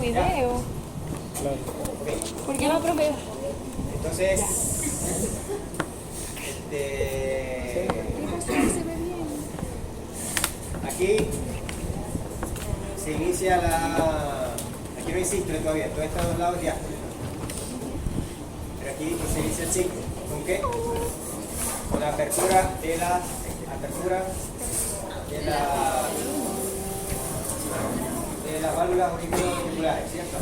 video. Okay. ¿Por qué no, profe? Entonces, aquí se inicia la... Aquí no hay sístole todavía, todos estos dos lados ya. Pero aquí se inicia el ciclo. ¿Con qué? Con la apertura de la las válvulas auriculoventriculares, ¿cierto?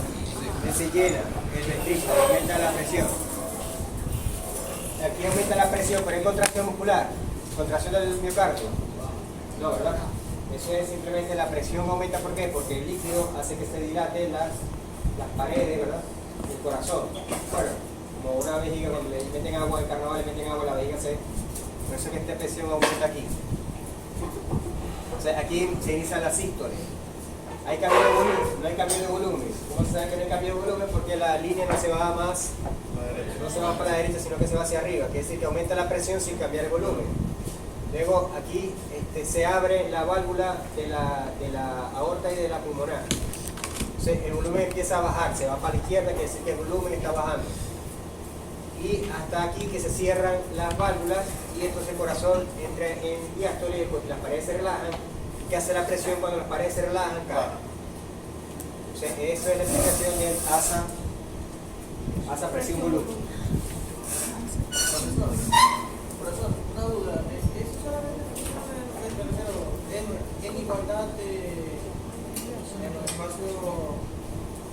Se llena el ventrículo, aumenta la presión. Aquí aumenta la presión, pero hay contracción muscular, contracción del miocardio. No, ¿verdad? Eso es simplemente la presión aumenta. ¿Por qué? Porque el líquido hace que se dilaten las paredes, ¿verdad? Del corazón. Bueno, como una vejiga, cuando le meten agua, en carnaval le meten agua, la vejiga se... Por eso es que esta presión aumenta aquí. O sea, aquí se inicia la sístole. ¿Hay cambio de volumen? No hay cambio de volumen. ¿Cómo se sabe que no hay cambio de volumen? Porque la línea no se va más, no se va para la derecha, sino que se va hacia arriba. Quiere decir que aumenta la presión sin cambiar el volumen. Luego aquí se abre la válvula de la aorta y de la pulmonar. Entonces el volumen empieza a bajar, se va para la izquierda, quiere decir que el volumen está bajando. Y hasta aquí que se cierran las válvulas y entonces el corazón entra en diástole y después las paredes se relajan. ¿Qué hace la presión cuando las paredes se relajan? Cae. O sea, eso es la explicación del asa presión volumen. Profesor, una duda. ¿Es solamente en igualdad en los espacios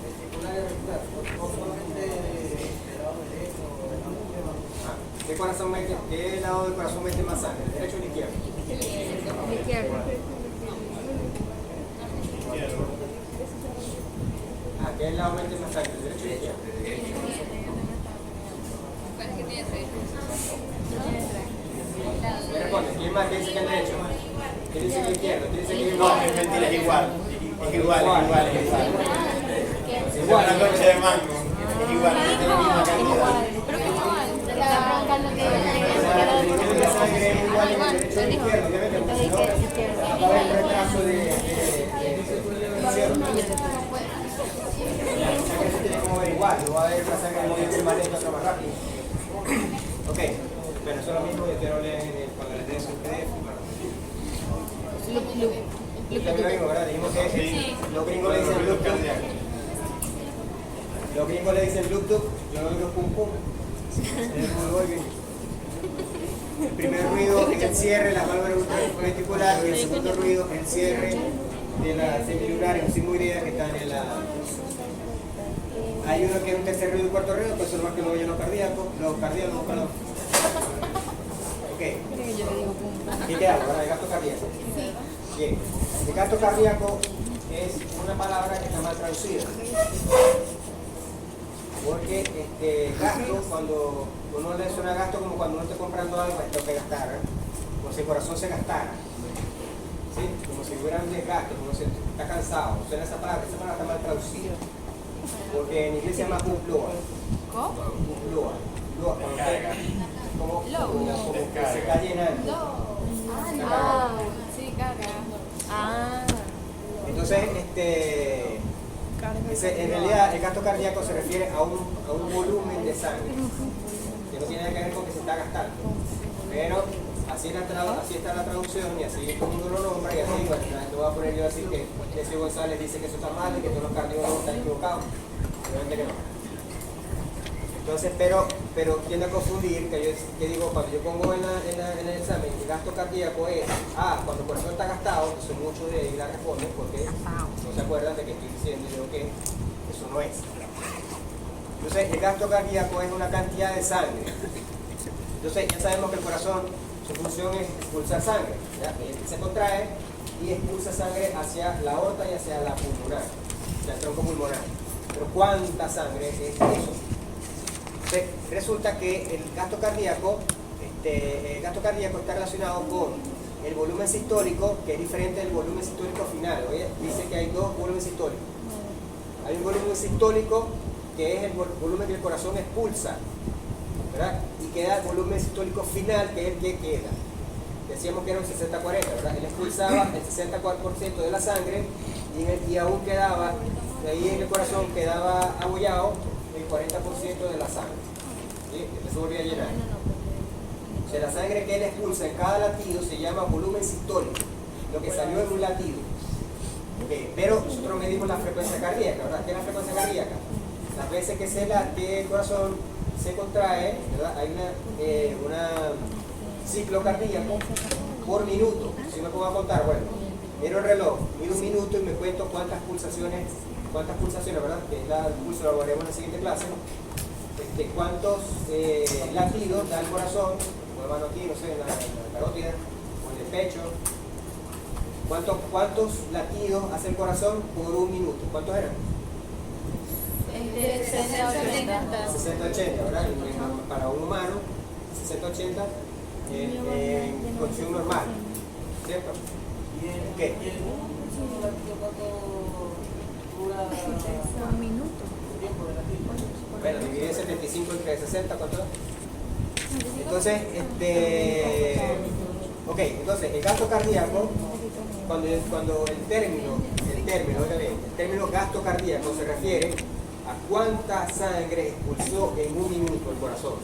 vestibular y auricular? ¿O solamente del lado derecho o del lado izquierdo? ¿Qué lado del corazón mete más sangre? ¿El derecho o el izquierdo? El izquierdo. ¿Qué lado mete más sangre? ¿El derecho o el izquierdo? Me responde, ¿quién más dice que el derecho? ¿Quién dice que el izquierdo? ¿Quién dice que el izquierdo? No, es mentira, es igual. Es igual. Es Igual igual. la concha de mango. Es igual, es la misma cantidad. Pero que igual. Te estaba preguntando que La sangre es igual en el derecho y el izquierdo, obviamente, porque si no va a haber un retraso de la sangre se tiene como ver igual, no va a haber una sangre moviendo más lento, otra más rápido. Ok, bueno, eso es lo mismo, yo quiero leer cuando les dé su PDF. También lo mismo, ¿verdad? Dijimos que los gringos le dicen loop duck. Los gringos le dicen loop duck, yo lo digo pum pum. El primer ruido es el cierre de la válvula ventricular y el segundo ruido es el cierre de la semilunar y sigmoidea que están en la... Hay uno que es un tercer ruido y cuarto ruido, pues son más que los cardíacos, perdón. Ok. ¿Qué te hago? ¿Verdad? El gasto cardíaco. Bien. El gasto cardíaco es una palabra que está mal traducida. Porque gasto, cuando uno le suena gasto como cuando uno está comprando algo, esto que gastar, como si el corazón se gastara. ¿Sí? Como si hubiera un desgaste, como si está cansado. Suena esa palabra está mal traducida. Porque en inglés se llama upload. ¿cómo? Upload. Como que se está llenando. Ah, sí, carga. Ah. Entonces, en realidad el gasto cardíaco se refiere a un volumen de sangre que no tiene nada que ver con que se está gastando, pero así está la traducción y así todo el mundo lo nombra y así, bueno, no voy a poner yo a decir que Jesse González dice que eso está mal y que todos los cardiólogos están equivocados, obviamente que no. Entonces, pero tiende a confundir, que yo digo, cuando yo pongo en el examen, el gasto cardíaco es, cuando el corazón está gastado, que son muchos de ahí la responden, porque no se acuerdan de que estoy diciendo yo que eso no es. Entonces, el gasto cardíaco es una cantidad de sangre. Entonces, ya sabemos que el corazón, su función es expulsar sangre, ¿ya? Se contrae y expulsa sangre hacia la aorta y hacia la pulmonar, hacia el tronco pulmonar. Pero ¿cuánta sangre es eso? Entonces, resulta que el gasto cardíaco está relacionado con el volumen sistólico, que es diferente del volumen sistólico final. ¿Oye? Dice que hay dos volúmenes sistólicos. Hay un volumen sistólico que es el volumen que el corazón expulsa, ¿verdad? Y queda el volumen sistólico final, que es el que queda. Decíamos que era un 60-40, ¿verdad? Él expulsaba el 64% de la sangre y aún quedaba ahí en el corazón quedaba abollado el 40% de la sangre. ¿Sí? Entonces se volvía a llenar. O sea, la sangre que él expulsa en cada latido se llama volumen sistólico, lo que salió en un latido. Okay. Pero nosotros medimos la frecuencia cardíaca, ¿verdad? ¿Qué es la frecuencia cardíaca? Las veces que el corazón se contrae, ¿verdad? Hay una ciclo cardíaco por minuto. Si me pongo a contar, bueno, miro el reloj, miro un minuto y me cuento cuántas pulsaciones, ¿verdad? Que es el pulso, lo veremos en la siguiente clase. Cuántos latidos da el corazón, con la mano aquí, no sé, en la carótida o en el pecho. ¿Cuántos latidos hace el corazón por un minuto? ¿Cuántos eran? Entre 60 y 80. 60-80, ¿verdad? Para un humano, 60-80 en condición normal, ¿cierto? ¿Qué? ¿Y el solo latido cuánto dura Un minuto. el tiempo de latido? Bueno, dividí 75 entre 60, ¿cuánto da? Entonces, ok, entonces el gasto cardíaco, cuando el término gasto cardíaco se refiere a cuánta sangre expulsó en un minuto el corazón.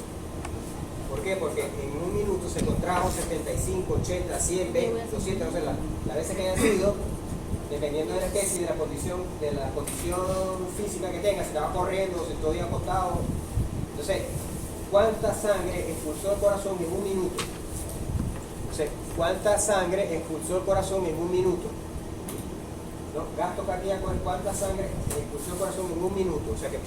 ¿Por qué? Porque en un minuto se contrajo 75, 80, 100, 20, 200, no sé, las veces que haya sido, dependiendo de la especie y de la condición física que tenga, si estaba corriendo, si todavía acostado. Entonces, ¿cuánta sangre expulsó el corazón en un minuto? Entonces, ¿cuánta sangre expulsó el corazón en un minuto? ¿No? Gasto cardíaco es cuánta sangre expulsó el corazón en un minuto. O sea, que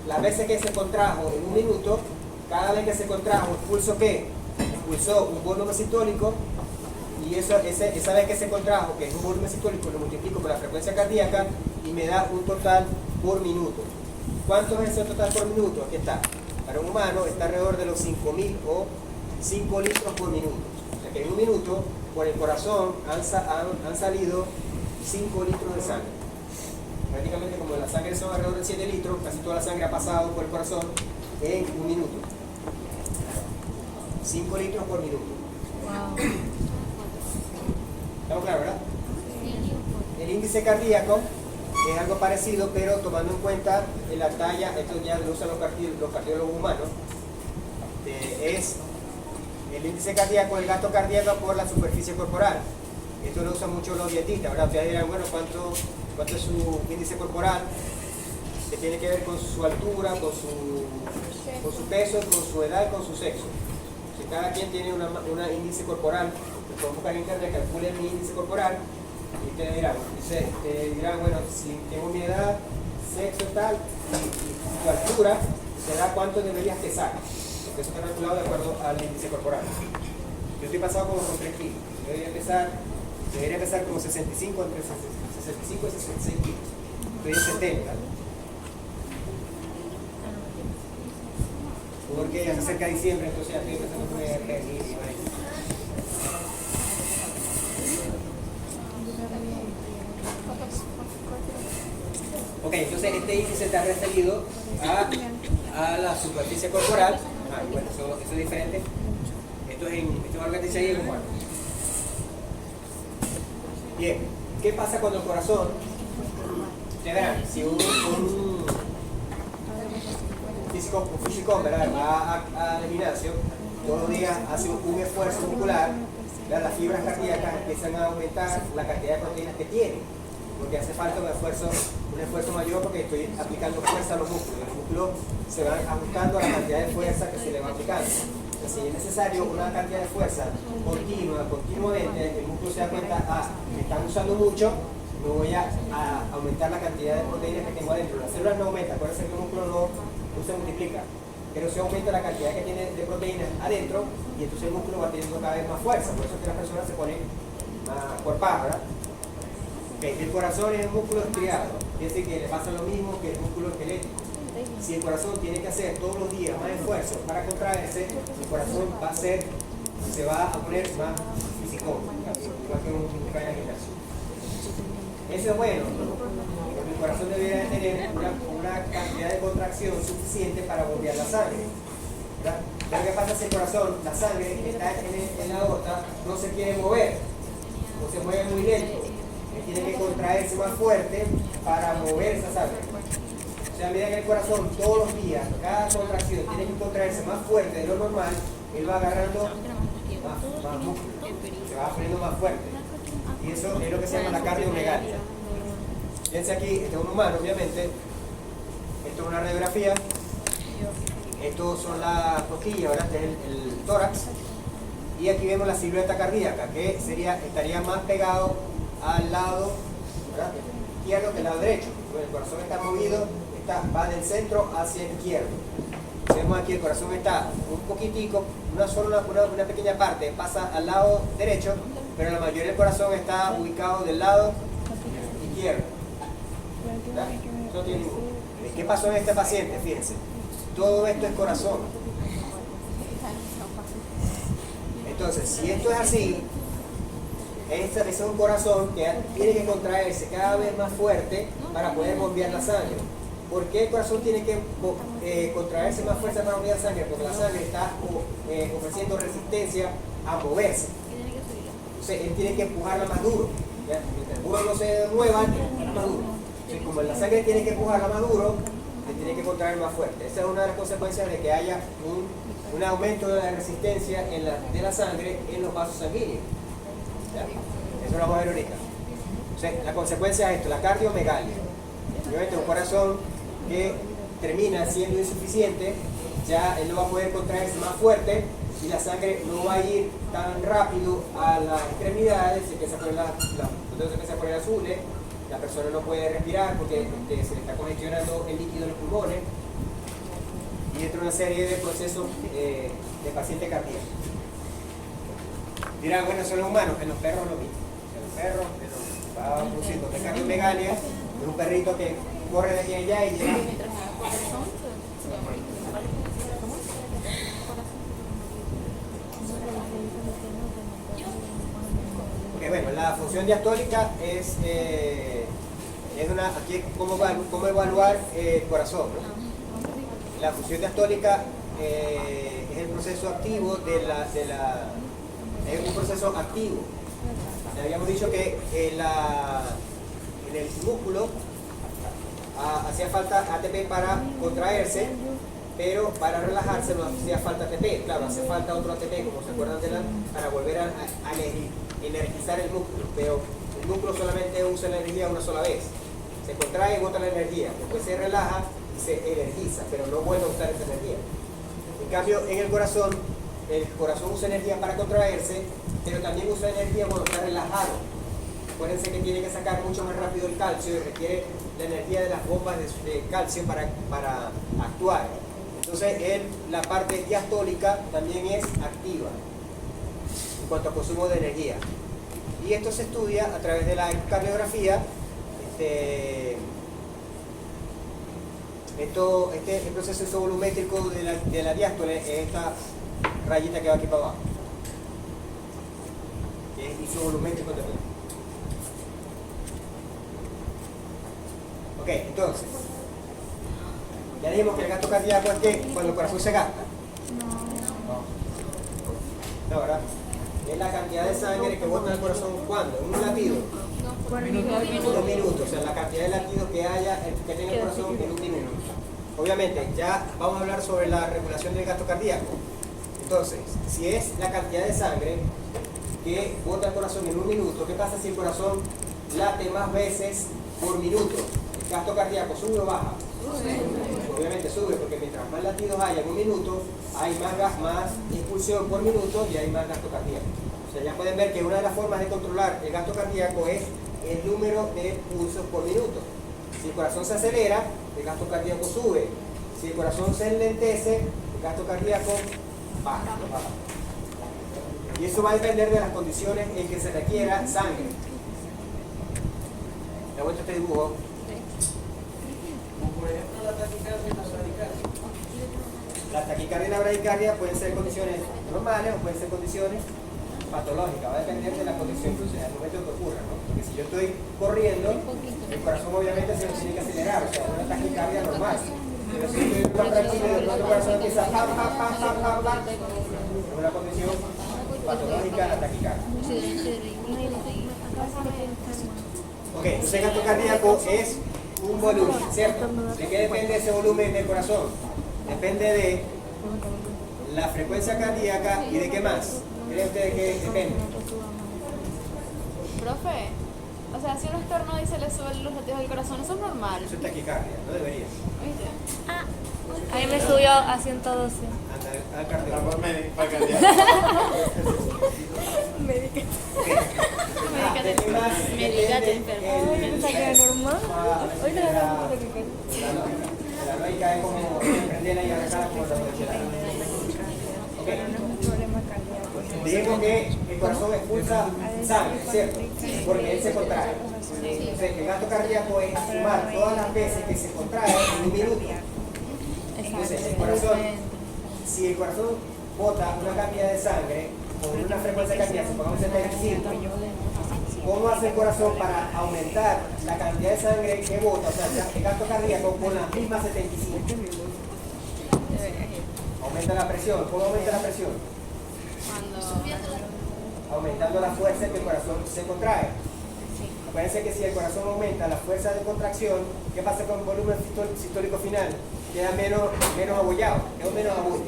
las veces que se contrajo en un minuto, cada vez que se contrajo, ¿expulsó qué? Expulsó un volumen sistólico. Y esa vez que se contrajo, que es un volumen sistólico, lo multiplico por la frecuencia cardíaca y me da un total por minuto. ¿Cuánto es ese total por minuto? Aquí está. Para un humano está alrededor de los 5.000 o 5 litros por minuto. O sea que en un minuto, por el corazón han salido 5 litros de sangre. Prácticamente como la sangre son alrededor de 7 litros, casi toda la sangre ha pasado por el corazón en un minuto. 5 litros por minuto. Wow. ¿Estamos claros, verdad? El índice cardíaco es algo parecido, pero tomando en cuenta la talla, esto ya lo usan los cardiólogos humanos, es el índice cardíaco, el gasto cardíaco por la superficie corporal. Esto lo usan mucho los dietistas, ¿verdad? Ustedes dirán, bueno, ¿cuánto es su índice corporal? Que tiene que ver con su altura, con su peso, con su edad y con su sexo. Si cada quien tiene una índice corporal, pueden buscar en internet, calculen mi índice corporal y ustedes dirán, bueno, si tengo mi edad, sexo tal y tu altura, te da cuánto deberías pesar, porque eso está calculado de acuerdo al índice corporal. Yo estoy pasado como con 3 kilos, debería pesar como 65, entre 65 y 66 kilos, estoy en 70. Porque ya se acerca diciembre, entonces ya estoy empezando a poner Ok, entonces este índice está referido a la superficie corporal. Bueno, eso es diferente. Esto es algo que te dice ahí en humano. Bien, ¿qué pasa cuando el corazón? Ustedes verán, si un físico, ¿verdad? Va al gimnasio, todos los días hace un esfuerzo muscular, las fibras cardíacas empiezan a aumentar la cantidad de proteínas que tiene, porque hace falta un esfuerzo mayor porque estoy aplicando fuerza a los músculos. Los músculos se van ajustando a la cantidad de fuerza que se le va aplicando. Entonces, si es necesario una cantidad de fuerza continuamente, el músculo se da cuenta, me están usando mucho, me voy a aumentar la cantidad de proteínas que tengo adentro. Las células no aumentan, acuérdense que el músculo no se multiplica, pero se aumenta la cantidad que tiene de proteínas adentro y entonces el músculo va teniendo cada vez más fuerza. Por eso es que las personas se ponen más cuerpadas, ¿verdad? Okay. El corazón es un músculo estriado, es decir, que le pasa lo mismo que el músculo esquelético. Si el corazón tiene que hacer todos los días más esfuerzo para contraerse, el corazón se va a poner más físico, igual que un vaya al gimnasio. Eso es bueno, porque el corazón debería tener una cantidad de contracción suficiente para bombear la sangre, ¿verdad? Lo que pasa es que el corazón, la sangre que está en la aorta, no se quiere mover, o se mueve muy lento. Él tiene que contraerse más fuerte para mover esa sangre. O sea, a medida que el corazón todos los días, cada contracción tiene que contraerse más fuerte de lo normal, él va agarrando más músculo, se va poniendo más fuerte. Y eso es lo que se llama la cardiomegalia. Fíjense aquí, este es un humano, obviamente. Esto es una radiografía. Estos son las costillas, ¿verdad? Este es el tórax. Y aquí vemos la silueta cardíaca, que estaría más pegado al lado, ¿verdad?, izquierdo que al lado derecho. Bueno, el corazón está movido, va del centro hacia el izquierdo. Si vemos aquí, el corazón está un poquitico, una pequeña parte pasa al lado derecho, pero la mayoría del corazón está ubicado del lado izquierdo. ¿Verdad? No tiene ninguno. ¿Qué pasó en este paciente? Fíjense, todo esto es corazón. Entonces, si esto es así, este es un corazón que tiene que contraerse cada vez más fuerte para poder bombear la sangre. ¿Por qué el corazón tiene que contraerse más fuerte para bombear la sangre? Porque la sangre está ofreciendo resistencia a moverse. Entonces, él tiene que empujarla más duro. ¿Ya? Mientras el empuje no se mueva, más duro. Entonces, como la sangre tiene que empujarla más duro, le tiene que contraer más fuerte. Esa es una de las consecuencias de que haya un aumento de la resistencia de la sangre en los vasos sanguíneos. ¿Ya? Eso lo vamos a ver ahorita. Entonces, la consecuencia es esto, la cardiomegalia. Obviamente un corazón que termina siendo insuficiente, ya él no va a poder contraerse más fuerte y la sangre no va a ir tan rápido a las extremidades, se empieza a poner los dedos se empiezan a poner azules, la persona no puede respirar porque se le está congestionando el líquido en los pulmones y entra una serie de procesos de paciente cardíaco. Dirán, bueno, son los humanos, en los perros lo mismo. En los perros va produciendo cardiomegalia, es un perrito que corre de aquí a allá y llega. Okay, bueno, la función diastólica es una, aquí cómo evaluar el corazón, ¿no? La función diastólica es el proceso activo es un proceso activo. Habíamos dicho que en el músculo hacía falta ATP para contraerse, pero para relajarse no hacía falta ATP. Claro, hace falta otro ATP, como se acuerdan para volver a energizar el músculo, pero el músculo solamente usa la energía una sola vez. Se contrae y bota la energía, después se relaja y se energiza, pero no vuelve a usar esa energía. En cambio, en el corazón usa energía para contraerse, pero también usa energía cuando está relajado. Acuérdense que tiene que sacar mucho más rápido el calcio y requiere la energía de las bombas de calcio para actuar. Entonces, la parte diastólica también es activa en cuanto a consumo de energía. Y esto se estudia a través de la cardiografía. El proceso isovolumétrico de la diástole es esta rayita que va aquí para abajo, que es isovolumétrico también. Ok, entonces ya dijimos que el gasto cardíaco es que cuando el corazón se gasta. No, ¿verdad? Es la cantidad de sangre que bota el corazón cuando, en un latido. 2 minutos, o sea, la cantidad de latidos que tenga el corazón en un minuto. Obviamente, ya vamos a hablar sobre la regulación del gasto cardíaco. Entonces, si es la cantidad de sangre que bota el corazón en un minuto, ¿qué pasa si el corazón late más veces por minuto? ¿El gasto cardíaco sube o baja? Obviamente sube, porque mientras más latidos haya en un minuto, hay más expulsión por minuto y hay más gasto cardíaco. O sea, ya pueden ver que una de las formas de controlar el gasto cardíaco es el número de pulsos por minuto. Si el corazón se acelera, el gasto cardíaco sube. Si el corazón se enlentece, el gasto cardíaco baja. Y eso va a depender de las condiciones en que se requiera sangre. Le vuelta este dibujo. Por ejemplo, la taquicardia y la bradicardia. La taquicardia y la bradicardia pueden ser condiciones normales o pueden ser condiciones patológicas. Va a depender de la condición al momento que ocurra, ¿no? Porque si yo estoy corriendo, el corazón obviamente se tiene que acelerar, o sea, una taquicardia normal. Pero si estoy más tranquilo y el corazón empieza a es una condición patológica la taquicardia. Ok, entonces el gasto cardíaco es un volumen, ¿cierto? ¿De qué depende ese volumen del corazón? Depende de la frecuencia cardíaca y de qué más. ¿Creen ustedes que depende? Profe, o sea, si uno estornuda y se le suben los latidos del corazón, eso es normal. Eso es taquicardia, no debería. ¿Viste? A mí me subió a 112. Al cardiólogo. Vamos para cardíaco. ¿De qué más Medicate, depende enfermo. el- Pensaba que era normal. Hoy le damos de que La lógica es como prender y arrancar como la pero no es un problema cardíaco. Dijimos que el corazón expulsa sangre, ¿cierto? Porque él se contrae. Entonces, el gasto cardíaco es sumar todas las veces que se contrae en un minuto. Entonces, el corazón, si el corazón bota una cantidad de sangre con una frecuencia cardíaca, supongamos 75, ¿cómo hace el corazón para aumentar la cantidad de sangre que bota? O sea, el gasto cardíaco con la misma 75. Aumenta la presión. ¿Cómo aumenta la presión? Aumentando la fuerza que el corazón se contrae. Acuérdense que si el corazón aumenta la fuerza de contracción, ¿qué pasa con el volumen sistólico final? Queda menos abollado, queda menos abolle.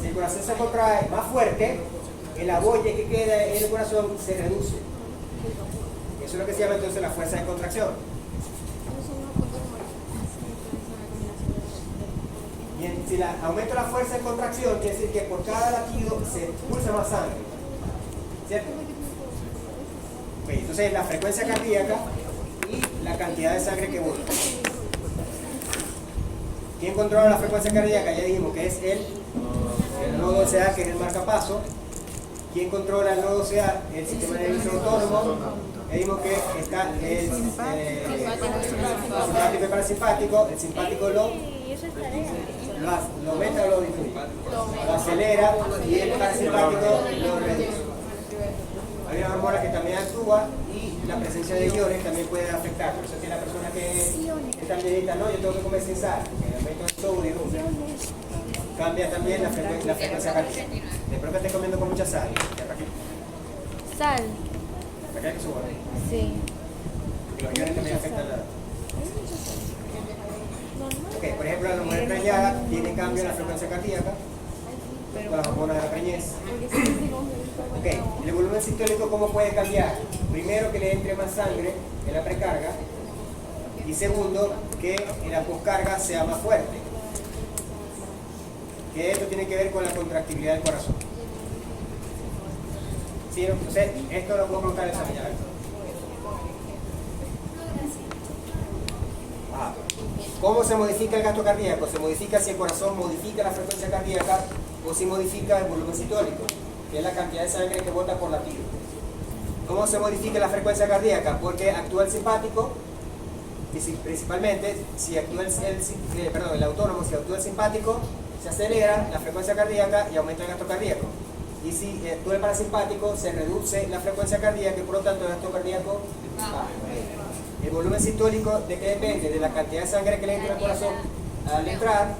Si el corazón se contrae más fuerte, el abolle que queda en el corazón se reduce. Eso es lo que se llama entonces la fuerza de contracción. Bien, si aumenta la fuerza de contracción, quiere decir que por cada latido se expulsa más sangre. ¿Cierto? Ok, entonces la frecuencia cardíaca y la cantidad de sangre que bota. ¿Quién controla la frecuencia cardíaca? Ya dijimos que es el nodo CA, que es el marcapaso. ¿Quién controla el nodo CA? El sistema nervioso autónomo. Ya dijimos que está el simpático y parasimpático. El simpático lo aumenta o lo disminuye. Lo acelera y el parasimpático lo reduce. Hay una hormona que también actúa y la presencia de iones también puede afectar. Por eso que la persona que también dice, no, yo tengo que comer sin sal, porque el aumento de sodio cambia también la frecuencia cardíaca. Después que estés comiendo con mucha sal, Sal. ¿para qué suba? Sí. Y los iones también afectan la... Ok, por ejemplo, la mujer preñada tiene cambio en la frecuencia cardíaca con las hormonas de la preñez. Ok, el volumen sistólico, ¿cómo puede cambiar? Primero, que le entre más sangre en la precarga, y segundo, que en la poscarga sea más fuerte. Que esto tiene que ver con la contractibilidad del corazón. ¿Sí? Entonces, esto lo puedo preguntar esa mañana. ¿Cómo se modifica el gasto cardíaco? Se modifica si el corazón modifica la frecuencia cardíaca o si modifica el volumen sistólico, que es la cantidad de sangre que bota por latido. ¿Cómo se modifica la frecuencia cardíaca? Porque actúa el simpático, y principalmente si actúa el autónomo, si actúa el simpático, se acelera la frecuencia cardíaca y aumenta el gasto cardíaco. Y si actúa el parasimpático, se reduce la frecuencia cardíaca y por lo tanto el gasto cardíaco baja. El volumen sistólico, ¿de qué depende? De la cantidad de sangre que le entra al corazón al entrar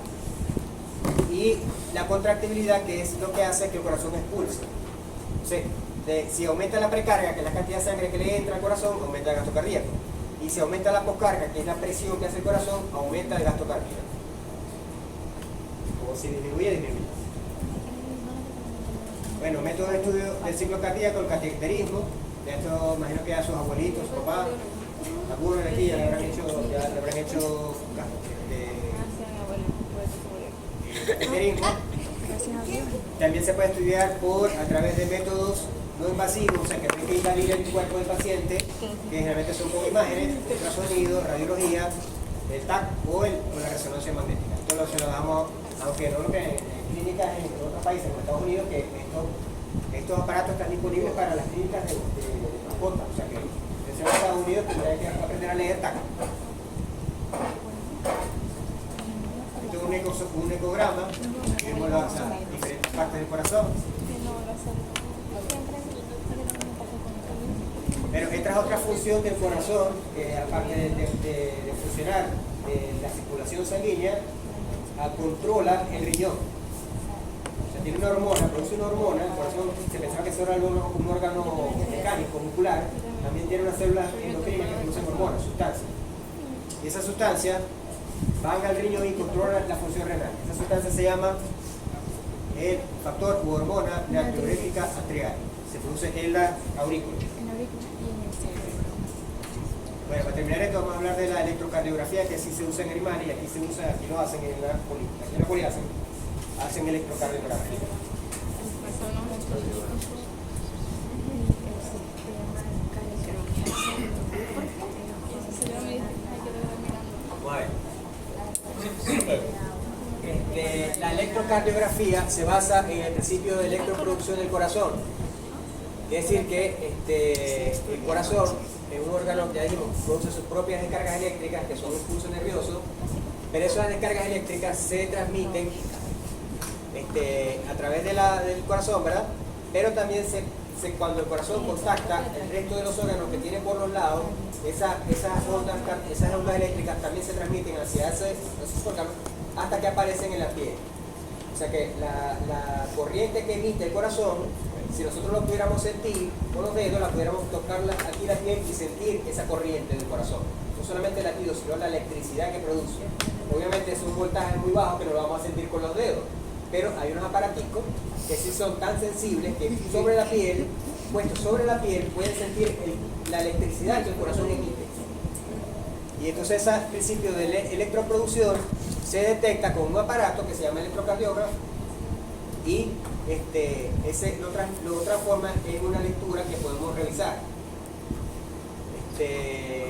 y la contractibilidad, que es lo que hace que el corazón expulse. Entonces, si aumenta la precarga, que es la cantidad de sangre que le entra al corazón, aumenta el gasto cardíaco. Y si aumenta la poscarga, que es la presión que hace el corazón, aumenta el gasto cardíaco. O si disminuye. Bueno, método de estudio del ciclo cardíaco, el cateterismo. De esto imagino que a sus abuelitos, sus papás, algunos de aquí ya le habrán hecho cateterismo. También se puede estudiar a través de métodos no invasivos, o sea, que no hay que invadir el cuerpo del paciente, que generalmente son con imágenes, ultrasonido, radiología, el TAC o la resonancia magnética. Esto se lo damos, aunque no lo que en clínicas en otros países, como Estados Unidos, que estos aparatos están disponibles para las clínicas de mascotas, o sea que en Estados Unidos tendría que aprender a leer TAC. Esto es un ecograma, vemos las diferentes partes del corazón. Pero esta es otra función del corazón, que aparte de funcionar la circulación sanguínea, controla el riñón. O sea, tiene una hormona, produce una hormona, el corazón se pensaba que eso era un órgano mecánico, muscular, también tiene unas células endocrinas que producen hormonas, sustancias. Y esa sustancia van al riñón y controlan la función renal. Esa sustancia se llama el factor u hormona natriurética atrial. Se produce en la aurícula. Bueno, para terminar esto vamos a hablar de la electrocardiografía, que sí se usa en animales y aquí se usa, aquí lo hacen en la poli hacen electrocardiografía. Vamos a ver. La electrocardiografía se basa en el principio de electroproducción del corazón. Es decir, que el corazón es un órgano, ya dijimos, produce sus propias descargas eléctricas, que son un pulso nervioso, pero esas descargas eléctricas se transmiten a través del corazón, ¿verdad? Pero también cuando el corazón contacta el resto de los órganos que tiene por los lados, esas ondas eléctricas también se transmiten hacia esos órganos hasta que aparecen en la piel. O sea que la corriente que emite el corazón, si nosotros lo pudiéramos sentir con los dedos, la pudiéramos tocar aquí la piel y sentir esa corriente del corazón. No solamente el latido, sino la electricidad que produce. Obviamente es un voltaje muy bajo que no lo vamos a sentir con los dedos, pero hay unos aparaticos que sí son tan sensibles que sobre la piel, puestos sobre la piel, pueden sentir la electricidad que el corazón emite. Y entonces ese principio de electroproducción se detecta con un aparato que se llama electrocardiógrafo y lo transforma en una lectura que podemos realizar.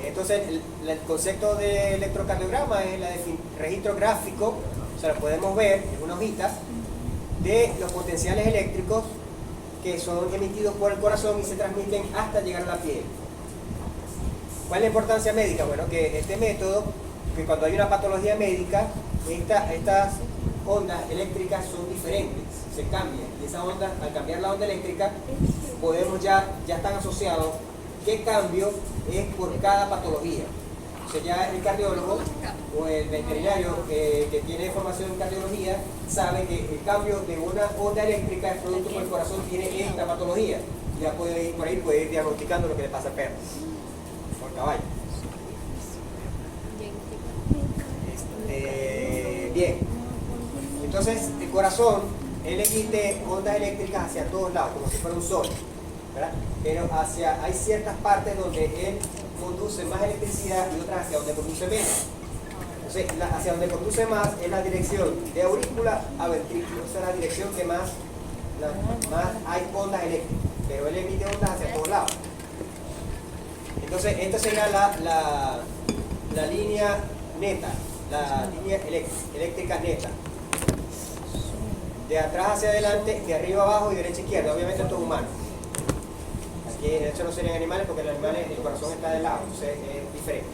Entonces el concepto de electrocardiograma es registro gráfico, o sea, lo podemos ver en una hojita de los potenciales eléctricos que son emitidos por el corazón y se transmiten hasta llegar a la piel. ¿Cuál es la importancia médica? Bueno, que este método, que cuando hay una patología médica, estas ondas eléctricas son diferentes, se cambian. Y esas ondas, al cambiar la onda eléctrica, podemos ya están asociados qué cambio es por cada patología. O sea, ya el cardiólogo o el veterinario que tiene formación en cardiología sabe que el cambio de una onda eléctrica es producto por el corazón tiene esta patología. Ya puede ir por ahí, puede ir diagnosticando lo que le pasa al perro o al caballo. Bien, entonces el corazón, él emite ondas eléctricas hacia todos lados, como si fuera un sol, ¿verdad? Pero hay ciertas partes donde él conduce más electricidad y otras hacia donde conduce menos. Entonces, hacia donde conduce más es la dirección de aurícula a ventrículo. Esa es la dirección que más hay ondas eléctricas, pero él emite ondas hacia todos lados. Entonces, esta sería la línea neta, la línea eléctrica neta. De atrás hacia adelante, de arriba abajo y derecha a izquierda. Obviamente esto es humano. Aquí de hecho no serían animales porque en los animales el corazón está de lado, entonces es diferente.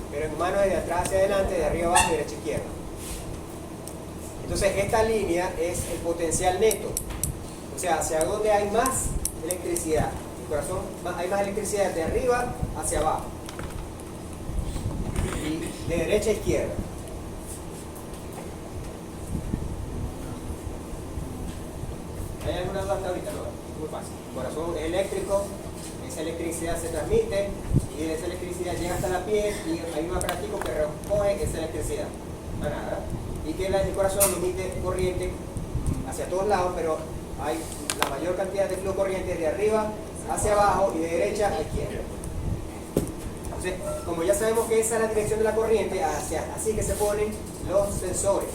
Pero en humanos es de atrás hacia adelante, de arriba abajo y derecha a izquierda. Entonces esta línea es el potencial neto. O sea, hacia donde hay más electricidad. El corazón, hay más electricidad de arriba hacia abajo. Y de derecha a izquierda. ¿Hay alguna duda hasta ahorita? No. Muy fácil. El corazón es eléctrico, esa electricidad se transmite y esa electricidad llega hasta la piel y hay un aparatico que recoge esa electricidad. Para nada. Y que el corazón emite corriente hacia todos lados, pero hay la mayor cantidad de flujo corriente de arriba hacia abajo y de derecha a izquierda. Entonces, como ya sabemos que esa es la dirección de la corriente, así que se ponen los sensores.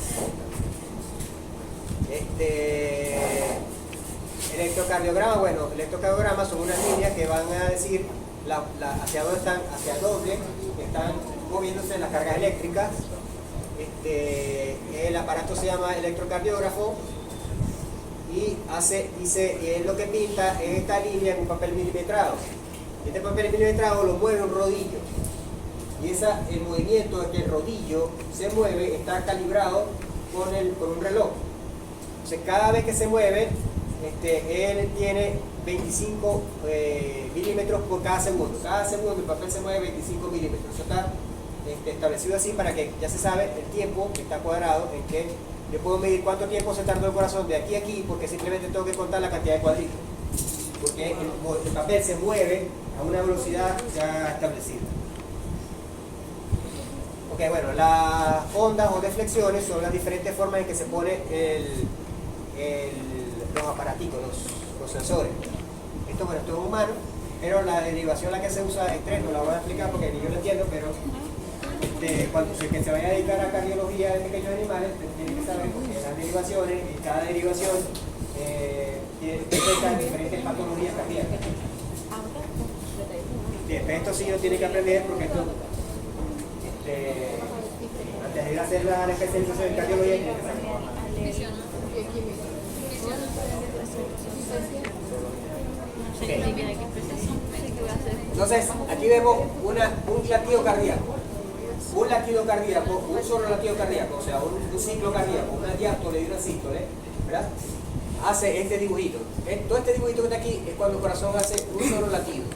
Electrocardiograma, bueno, electrocardiogramas son unas líneas que van a decir hacia dónde están moviéndose las cargas eléctricas. El aparato se llama electrocardiógrafo y es lo que pinta en esta línea en un papel milimetrado. Este papel milimetrado lo mueve un rodillo y el movimiento de que el rodillo se mueve está calibrado con un reloj. Entonces cada vez que se mueve, él tiene 25 milímetros por cada segundo. Cada segundo el papel se mueve 25 milímetros. Eso está establecido así para que ya se sabe el tiempo que está cuadrado, en que yo puedo medir cuánto tiempo se tardó el corazón de aquí a aquí, porque simplemente tengo que contar la cantidad de cuadritos, porque el papel se mueve a una velocidad ya establecida. Ok, bueno, las ondas o deflexiones son las diferentes formas en que se pone los aparaticos, los sensores. Esto, bueno, esto es humano, pero la derivación la que se usa es 3, no la voy a explicar porque ni yo lo entiendo, pero cuando se vaya a dedicar a cardiología de pequeños animales, tiene que saber que las derivaciones, y cada derivación detecta diferentes patologías cardíacas. Bien, pero esto sí lo tiene que aprender porque esto, antes de ir a hacer la especialización en cardiología, tiene que saber. Okay. Entonces, aquí vemos un latido cardíaco. Un latido cardíaco, un solo latido cardíaco, o sea, un ciclo cardíaco, una diástole y una sístole, ¿verdad? Hace este dibujito. Todo este dibujito que está aquí es cuando el corazón hace un solo latido.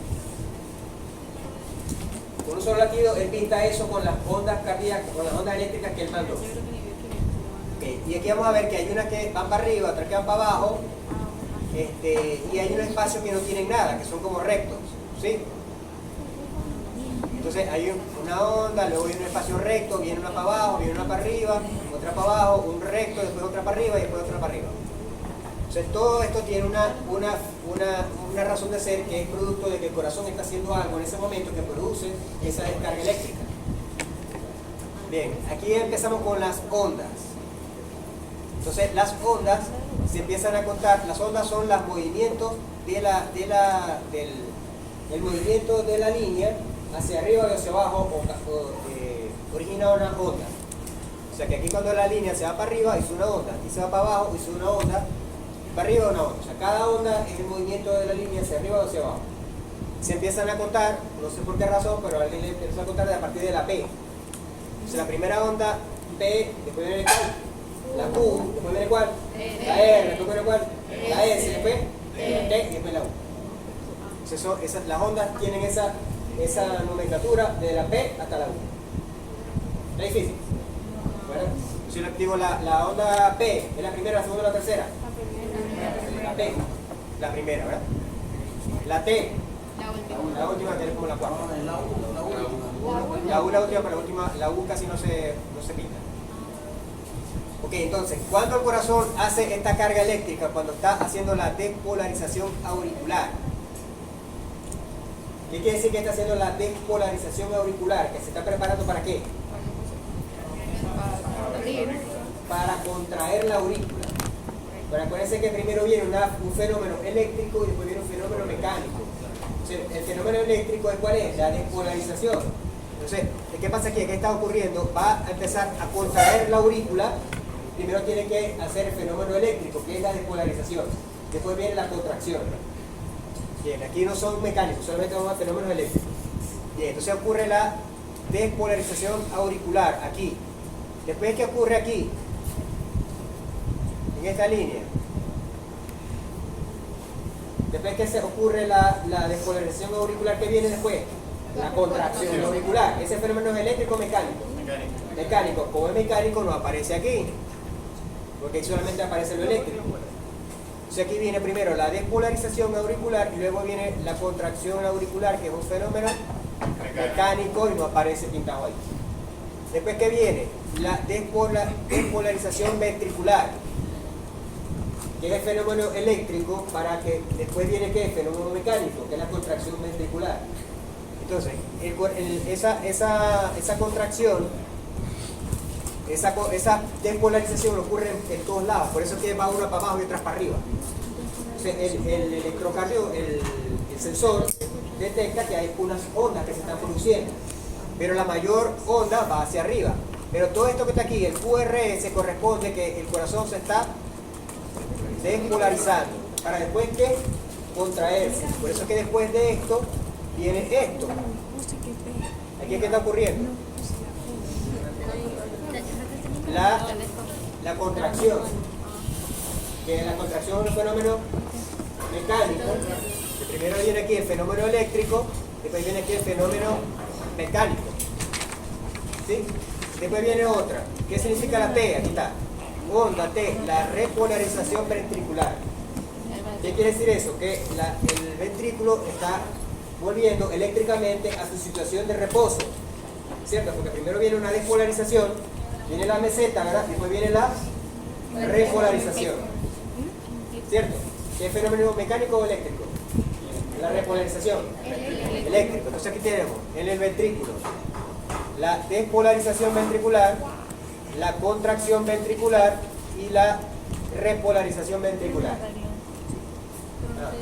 Con un solo latido, él pinta eso con las ondas cardíacas, con las ondas eléctricas que él mandó. Okay. Y aquí vamos a ver que hay unas que van para arriba, otras que van para abajo, y hay unos espacios que no tienen nada, que son como rectos, ¿sí? Entonces hay una onda, luego hay un espacio recto, viene una para abajo, viene una para arriba, otra para abajo, un recto, después otra para arriba y después otra para arriba. Entonces todo esto tiene una razón de ser, que es producto de que el corazón está haciendo algo en ese momento que produce esa descarga eléctrica. Bien, aquí empezamos con las ondas. Entonces las ondas se empiezan a contar. Las ondas son los movimientos del movimiento de la línea hacia arriba y hacia abajo, origina una onda. O sea que aquí cuando la línea se va para arriba hizo una onda, y se va para abajo hizo una onda, para arriba una onda. O sea, cada onda es el movimiento de la línea hacia arriba o hacia abajo. Se empiezan a contar, no sé por qué razón, pero alguien le empieza a contar a partir de la P. O sea, la primera onda P, después viene la Q, después viene cuál, la R, después viene cuál, la S, después la T y después la U. Entonces las ondas tienen esa nomenclatura de la P hasta la U. ¿Está difícil? Bueno, si yo digo la onda P, ¿es la primera, la segunda o la tercera? La P, la primera, ¿verdad? La T, la última es como la cuarta. La U la última, pero la U casi no se pinta. Ok, entonces, cuando el corazón hace esta carga eléctrica, cuando está haciendo la despolarización auricular. ¿Qué quiere decir que está haciendo la despolarización auricular? ¿Que se está preparando para qué? Para contraer la aurícula. Pero acuérdense que primero viene un fenómeno eléctrico y después viene un fenómeno mecánico. Entonces, el fenómeno eléctrico, ¿cuál es? La despolarización. Entonces, ¿qué pasa aquí? ¿Qué está ocurriendo? Va a empezar a contraer la aurícula. Primero tiene que hacer el fenómeno eléctrico, que es la despolarización. Después viene la contracción. Bien, aquí no son mecánicos, solamente vamos a fenómenos eléctricos. Bien, entonces ocurre la despolarización auricular, aquí. Después, ¿qué ocurre aquí? En esta línea. Después que se ocurre la despolarización auricular, ¿qué viene después? La contracción auricular. Ese fenómeno es eléctrico o mecánico. Mecánico. Como es mecánico, no aparece aquí, porque solamente aparece lo eléctrico. Entonces aquí viene primero la despolarización auricular y luego viene la contracción auricular, que es un fenómeno mecánico y no aparece pintado ahí. Después, ¿qué viene? La despolarización ventricular, que es el fenómeno eléctrico, para que después viene ¿qué? El fenómeno mecánico, que es la contracción ventricular. Entonces, esa contracción, esa despolarización ocurre en todos lados, por eso es que va una para abajo y otra para arriba. Entonces, el electrocardio, el sensor, detecta que hay unas ondas que se están produciendo, pero la mayor onda va hacia arriba. Pero todo esto que está aquí, el QRS, corresponde que el corazón se está despolarizando, para después que contraerse. Por eso es que después de esto viene esto. Aquí, ¿qué está ocurriendo? La contracción, que la contracción es un fenómeno mecánico. Primero viene aquí el fenómeno eléctrico, después viene aquí el fenómeno mecánico. ¿Sí? Después viene otra. ¿Qué significa la T? Aquí está. Onda T, la repolarización ventricular. ¿Qué quiere decir eso? Que el ventrículo está volviendo eléctricamente a su situación de reposo, ¿cierto? Porque primero viene una despolarización, viene la meseta, ¿verdad? Y después viene la repolarización, ¿cierto? ¿Qué es fenómeno mecánico o eléctrico? La repolarización eléctrico. Entonces aquí tenemos en el ventrículo la despolarización ventricular, la contracción ventricular y la repolarización ventricular.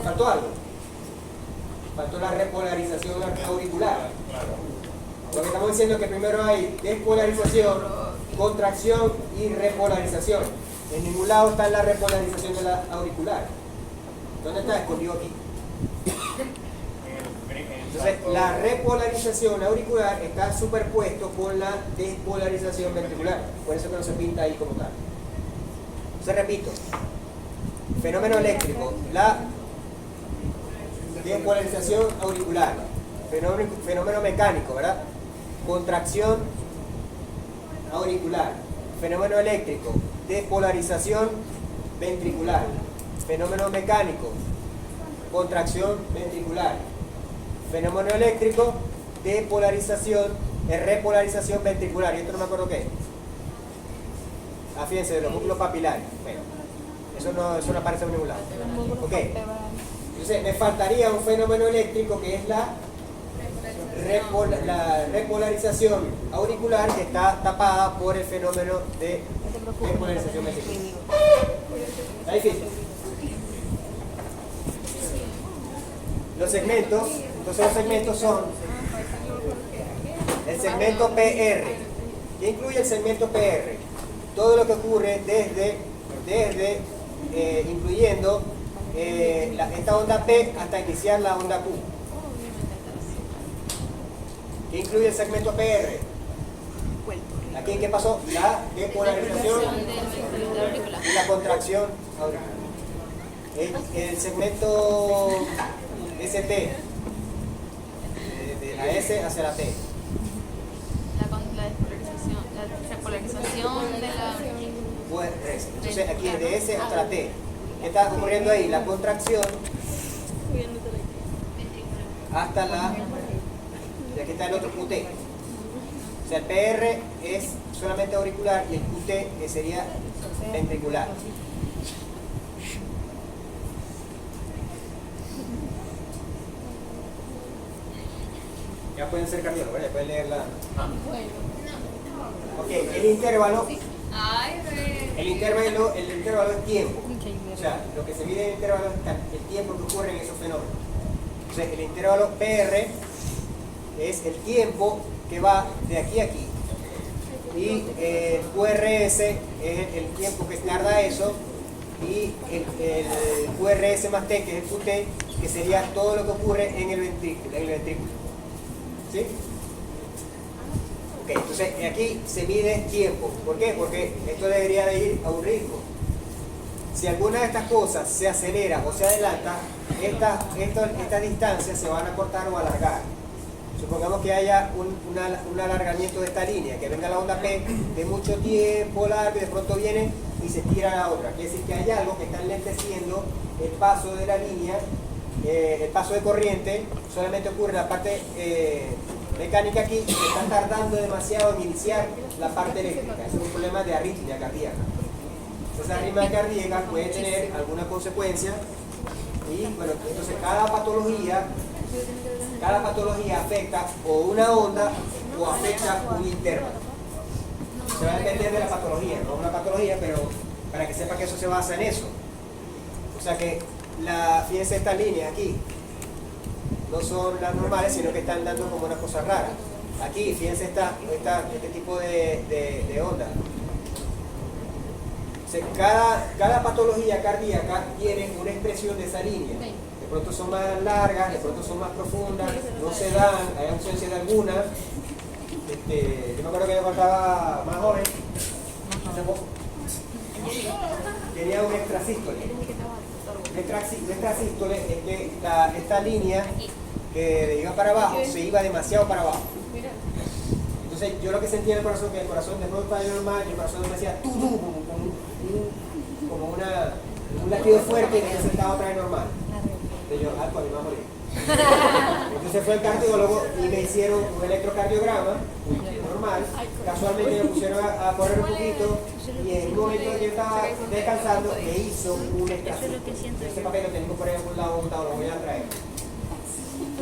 ¿Faltó algo? Faltó la repolarización auricular. Lo que estamos diciendo es que primero hay despolarización, contracción y repolarización. En ningún lado está la repolarización de la auricular. ¿Dónde está? Escondido aquí. Entonces, la repolarización auricular está superpuesto con la despolarización ventricular. Por eso que no se pinta ahí como tal. Entonces, repito. Fenómeno eléctrico. La despolarización auricular. Fenómeno mecánico, ¿verdad? Contracción auricular. Fenómeno eléctrico. Despolarización ventricular. Fenómeno mecánico. Contracción ventricular. Fenómeno eléctrico. Despolarización, repolarización ventricular. Y esto no me acuerdo qué. Fíjense, de los músculos papilares. Bueno, eso no aparece en ningún lado. Ok. Entonces, me faltaría un fenómeno eléctrico que es la repolarización auricular, que está tapada por el fenómeno de repolarización ventricular. ¿Está difícil? Los segmentos, entonces los segmentos son el segmento PR. ¿Qué incluye el segmento PR? Todo lo que ocurre incluyendo esta onda P hasta iniciar la onda Q. ¿Qué incluye el segmento PR? Aquí, ¿qué pasó? La despolarización y la contracción auricular. El segmento ST, de la S hacia la T. La repolarización de la... Pues, entonces aquí de S hasta la T. ¿Qué está ocurriendo ahí? La contracción hasta la... Y aquí está el otro QT. O sea, el PR es solamente auricular y el QT sería ventricular. Ya pueden ser cardiólogos, ya pueden leer la... Ok, el intervalo. El intervalo es tiempo. O sea, lo que se mide en el intervalo es el tiempo que ocurre en esos fenómenos. Entonces, el intervalo PR es el tiempo que va de aquí a aquí. Y el QRS es el tiempo que tarda eso. Y el QRS más T, que es el QT, que sería todo lo que ocurre en el ventrículo. ¿Sí? Ok, entonces aquí se mide tiempo. ¿Por qué? Porque esto debería de ir a un ritmo. Si alguna de estas cosas se acelera o se adelanta, estas distancias se van a cortar o alargar. Supongamos que haya un alargamiento de esta línea, que venga la onda P de mucho tiempo largo y de pronto viene y se tira a la otra. Quiere decir que hay algo que está enlenteciendo el paso de la línea, el paso de corriente. Solamente ocurre en la parte mecánica aquí, que está tardando demasiado en iniciar la parte eléctrica. Es un problema de arritmia cardíaca. Esa arritmia cardíaca puede tener alguna consecuencia y bueno, entonces cada patología afecta o una onda o afecta un intervalo. Se va a depender de la patología, no una patología, pero para que sepa que eso se basa en eso. O sea que fíjense estas líneas aquí, no son las normales, sino que están dando como una cosa rara. Aquí, fíjense este tipo de onda. O sea, cada patología cardíaca tiene una expresión de esa línea. De pronto son más largas, de pronto son más profundas, no se dan, hay ausencia de alguna. Yo me acuerdo que yo cuando estaba más joven, tenía un extrasístole. Un extrasístole es que esta línea que iba para abajo se iba demasiado para abajo. Entonces yo lo que sentía en el corazón, que el corazón después de fallo normal, y el corazón me decía como un latido fuerte y entonces estaba otra vez normal. Entonces yo, pues me voy a morir. Entonces fue el cardiólogo y me hicieron un electrocardiograma normal. Casualmente me pusieron a correr un poquito y en un momento que yo estaba descansando me hizo un extracito. Ese papel lo tengo por ahí en un lado montado, lo voy a traer.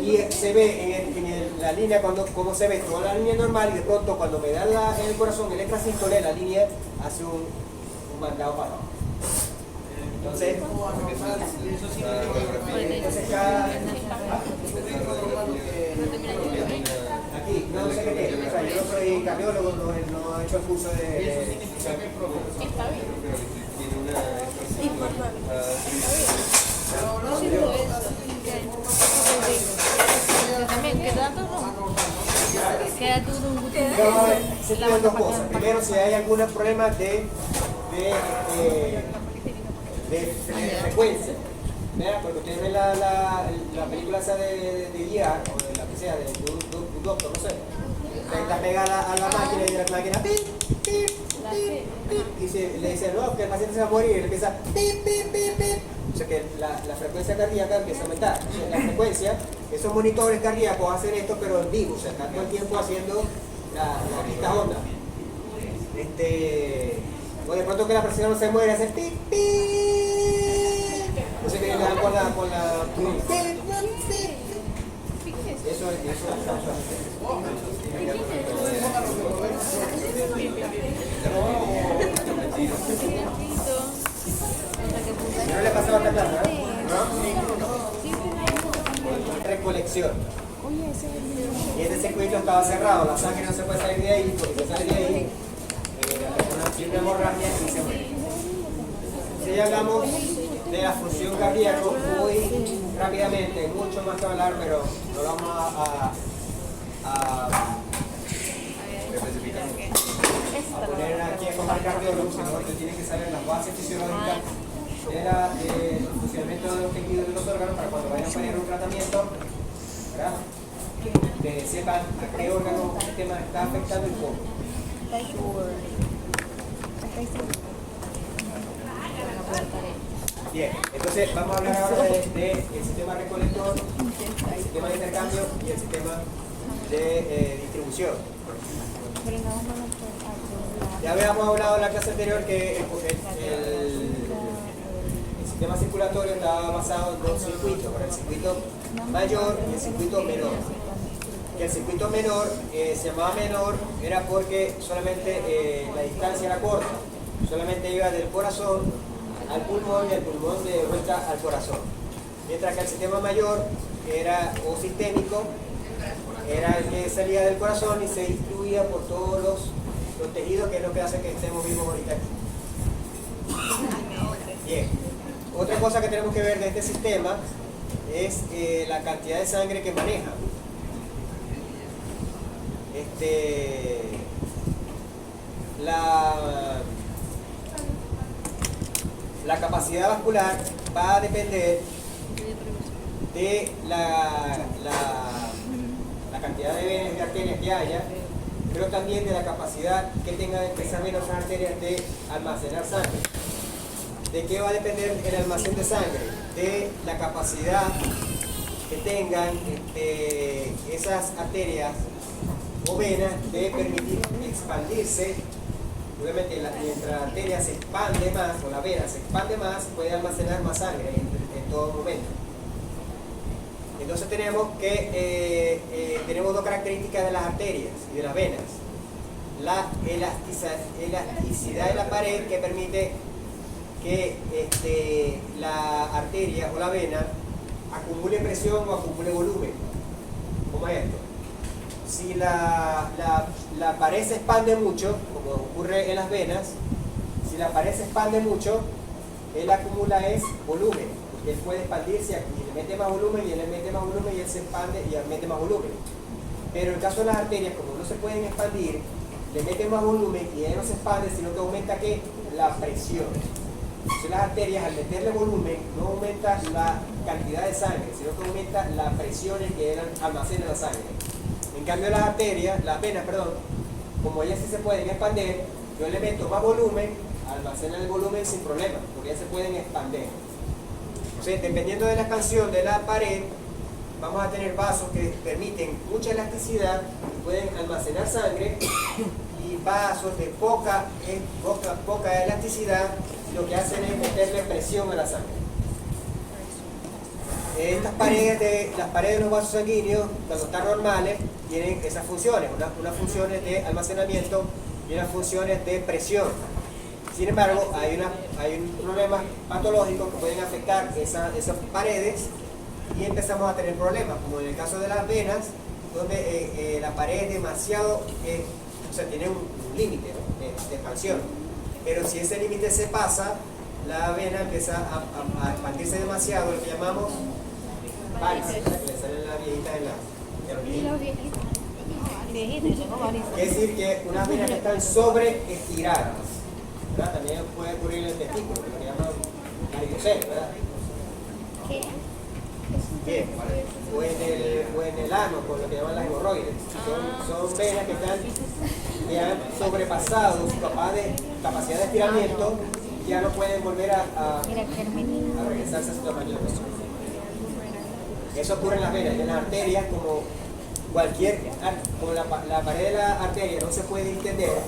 Y se ve en la línea como se ve toda la línea normal y de pronto cuando me da en el corazón el extrasístole, la línea hace un mandado para abajo. Entonces cada... Aquí, no sé qué tiene, o sea, yo no soy cardiólogo, no he hecho el curso de... Está bien. Yo también, queda todo. Queda todo. Vamos a ver, se tienen dos cosas. Primero, si hay algunos problemas de frecuencia. ¿Verdad? Porque ustedes ven la película esa de guiar, o de la que sea, de un doctor, no sé. La pega a la máquina y la máquina pip, pip, pip, pip, y le dice, no, que el paciente se va a morir, y le empieza pip, pip, pip, pip. O sea que la frecuencia cardíaca empieza a aumentar. O sea, la frecuencia, esos monitores cardíacos hacen esto, pero en vivo, o sea, están todo el tiempo haciendo estas ondas. O de pronto que la presión no se muere, hace pip, pip. No sé qué le dan con la eso no le pasaba otra clase, ¿no? Recolección. Y este circuito estaba cerrado, la sangre no se puede salir de ahí, porque se sale de ahí, la persona tiene una hemorragia y se muere. Si ya hablamos de la función cardíaca muy rápidamente, mucho más que hablar, pero no lo vamos a poner aquí a como cardiólogo, sino que tienen que saber las bases fisiológicas del funcionamiento de los tejidos y de los órganos para cuando vayan a poner un tratamiento, ¿verdad? Que sepan a qué órgano el sistema está afectando y cómo. Bien, entonces vamos a hablar ahora del sistema recolector, el sistema de intercambio y el sistema de distribución. Ya habíamos hablado en la clase anterior que el sistema circulatorio estaba basado en dos circuitos, el circuito mayor y el circuito menor. Que el circuito menor se llamaba menor era porque solamente la distancia era corta, solamente iba del corazón al pulmón y el pulmón de vuelta al corazón. Mientras que el sistema mayor era o sistémico, era el que salía del corazón y se distribuía por todos los tejidos, que es lo que hace que estemos vivos ahorita aquí. Bien, otra cosa que tenemos que ver de este sistema es la cantidad de sangre que maneja. La capacidad vascular va a depender de la cantidad de venas y arterias que haya, pero también de la capacidad que tengan esas venas o arterias de almacenar sangre. ¿De qué va a depender el almacén de sangre? De la capacidad que tengan esas arterias o venas de permitir expandirse. Obviamente mientras la arteria se expande más o la vena se expande más, puede almacenar más sangre en todo momento. Entonces tenemos tenemos dos características de las arterias y de las venas. La elasticidad de la pared, que permite que la arteria o la vena acumule presión o acumule volumen. ¿Cómo es esto? Si la pared se expande mucho, como ocurre en las venas, si la pared se expande mucho, él acumula volumen, porque él puede expandirse aquí, le mete más volumen y él le mete más volumen y él se expande y él mete más volumen. Pero en el caso de las arterias, como no se pueden expandir, le meten más volumen y él no se expande, sino que aumenta ¿qué? La presión. Entonces las arterias, al meterle volumen, no aumenta la cantidad de sangre, sino que aumenta la presión en que él almacena la sangre. En cambio las venas, como ellas sí se pueden expandir, yo le meto más volumen, almacena el volumen sin problema, porque ya se pueden expandir. Entonces, dependiendo de la expansión de la pared, vamos a tener vasos que permiten mucha elasticidad y pueden almacenar sangre, y vasos de poca elasticidad, lo que hacen es meterle presión a la sangre. Las paredes de los vasos sanguíneos, cuando están normales, tienen esas funciones, unas funciones de almacenamiento y unas funciones de presión. Sin embargo, hay un problema patológico que pueden afectar esas paredes y empezamos a tener problemas, como en el caso de las venas, donde la pared es demasiado, o sea, tiene un límite, ¿no?, de expansión. Pero si ese límite se pasa, la vena empieza a expandirse demasiado, lo que llamamos varices, que le salen las viejitas en la es decir, que unas venas que están sobreestiradas, ¿verdad? También puede ocurrir en el testículo, lo que llaman varicocele, ¿verdad? Bien, o en el ano, con lo que llaman las hemorroides. Son venas que han sobrepasado su capacidad de estiramiento y ya no pueden volver a regresarse a su tamaño. Eso ocurre en las venas. Y en las arterias, como la pared de la arteria no se puede distender,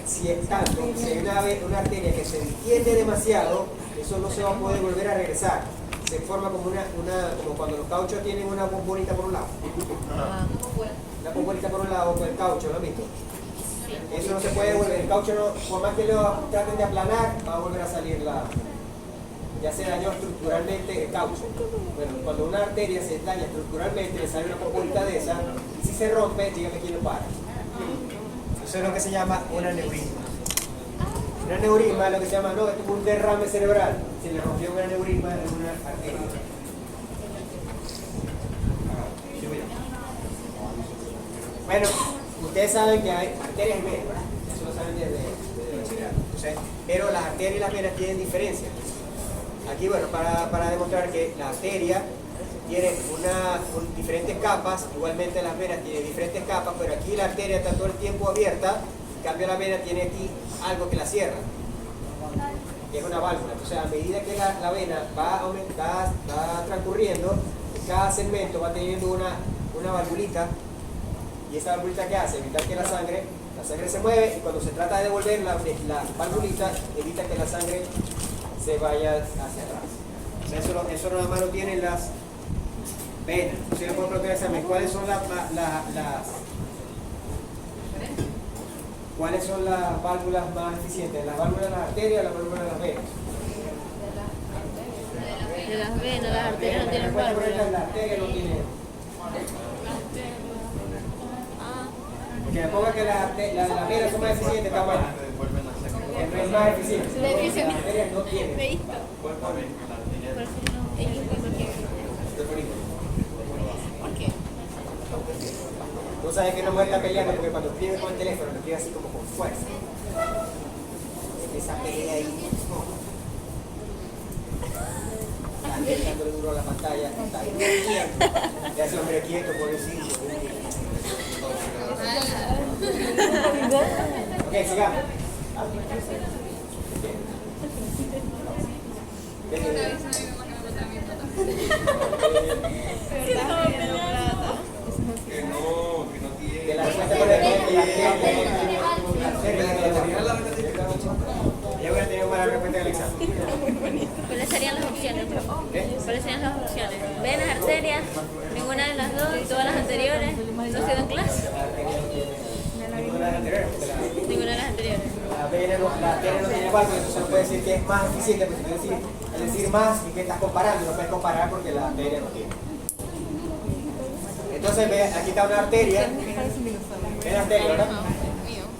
si es tanto, si hay una arteria que se distiende demasiado, eso no se va a poder volver a regresar. Se forma como como cuando los cauchos tienen una bombonita por un lado. Una bombonita por un lado con el caucho, ¿lo han visto? Eso no se puede volver. El caucho, no, por más que lo traten de aplanar, va a volver a salir ya se dañó estructuralmente el caucho. Bueno, cuando una arteria se daña estructuralmente, le sale una bombonita de esa, y si se rompe, dígame quién lo para. Eso es lo que se llama un aneurisma. Un aneurisma es lo que se llama, no, es un derrame cerebral. Se le rompió un aneurisma en una arteria. Bueno, ustedes saben que hay arterias y venas, ¿verdad? Eso lo saben desde bachillerato. Pero las arterias y las venas tienen diferencias. Aquí, bueno, para demostrar que la arteria tiene diferentes capas, igualmente las venas tienen diferentes capas, pero aquí la arteria está todo el tiempo abierta, en cambio la vena tiene aquí algo que la cierra, que es una válvula. Entonces, a medida que la vena va transcurriendo, cada segmento va teniendo una valvulita, y esa valvulita ¿qué hace? Evitar que la sangre se mueve, y cuando se trata de devolver la valvulita, evita que la sangre se vaya hacia atrás. O sea, eso nada más lo tienen las venas. Ustedes pueden preguntar examen, ¿cuáles son las válvulas más eficientes? ¿Las válvulas de las arterias o las válvulas de las venas? De las venas, las arterias no tienen válvulas. Las arterias no tienen. Porque me ponga que las venas son más eficientes, está bueno. Es más eficiente. Las arterias no tienen. ¿Por qué? Tú sabes que una mujer está peleando porque cuando escribe con el teléfono lo escribe así como con fuerza. Esa pelea ahí. Está dándole duro a la pantalla. Está ahí quieto. Ya ese hombre quieto, pobrecito. Ok, sigamos. Que la respuesta correcta es que ya voy a tener una respuesta del examen. ¿Cuáles serían las opciones? ¿Cuáles serían las opciones? Venas, arterias, ninguna de las dos, todas las anteriores, no se dan clase. Ninguna de las anteriores. Ninguna de las anteriores. La arteria no tiene válvula, entonces no puede decir que es más eficiente, porque es decir más y que estás comparando, no puedes comparar porque la arteria no tiene. Entonces ve, aquí está una arteria, ven la arteria, ¿verdad?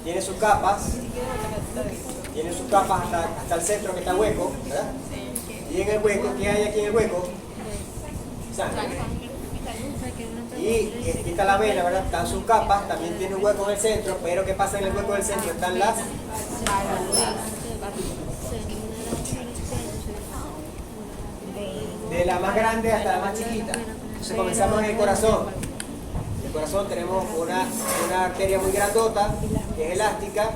Tiene sus capas hasta el centro que está hueco, ¿verdad? Y en el hueco, ¿qué hay aquí en el hueco? Sangre. Y aquí está la vena, ¿verdad? Están sus capas, también tiene un hueco en el centro, pero ¿qué pasa en el hueco del centro? Están las de la más grande hasta la más chiquita. Entonces comenzamos en el corazón. En el corazón tenemos una arteria muy grandota, que es elástica,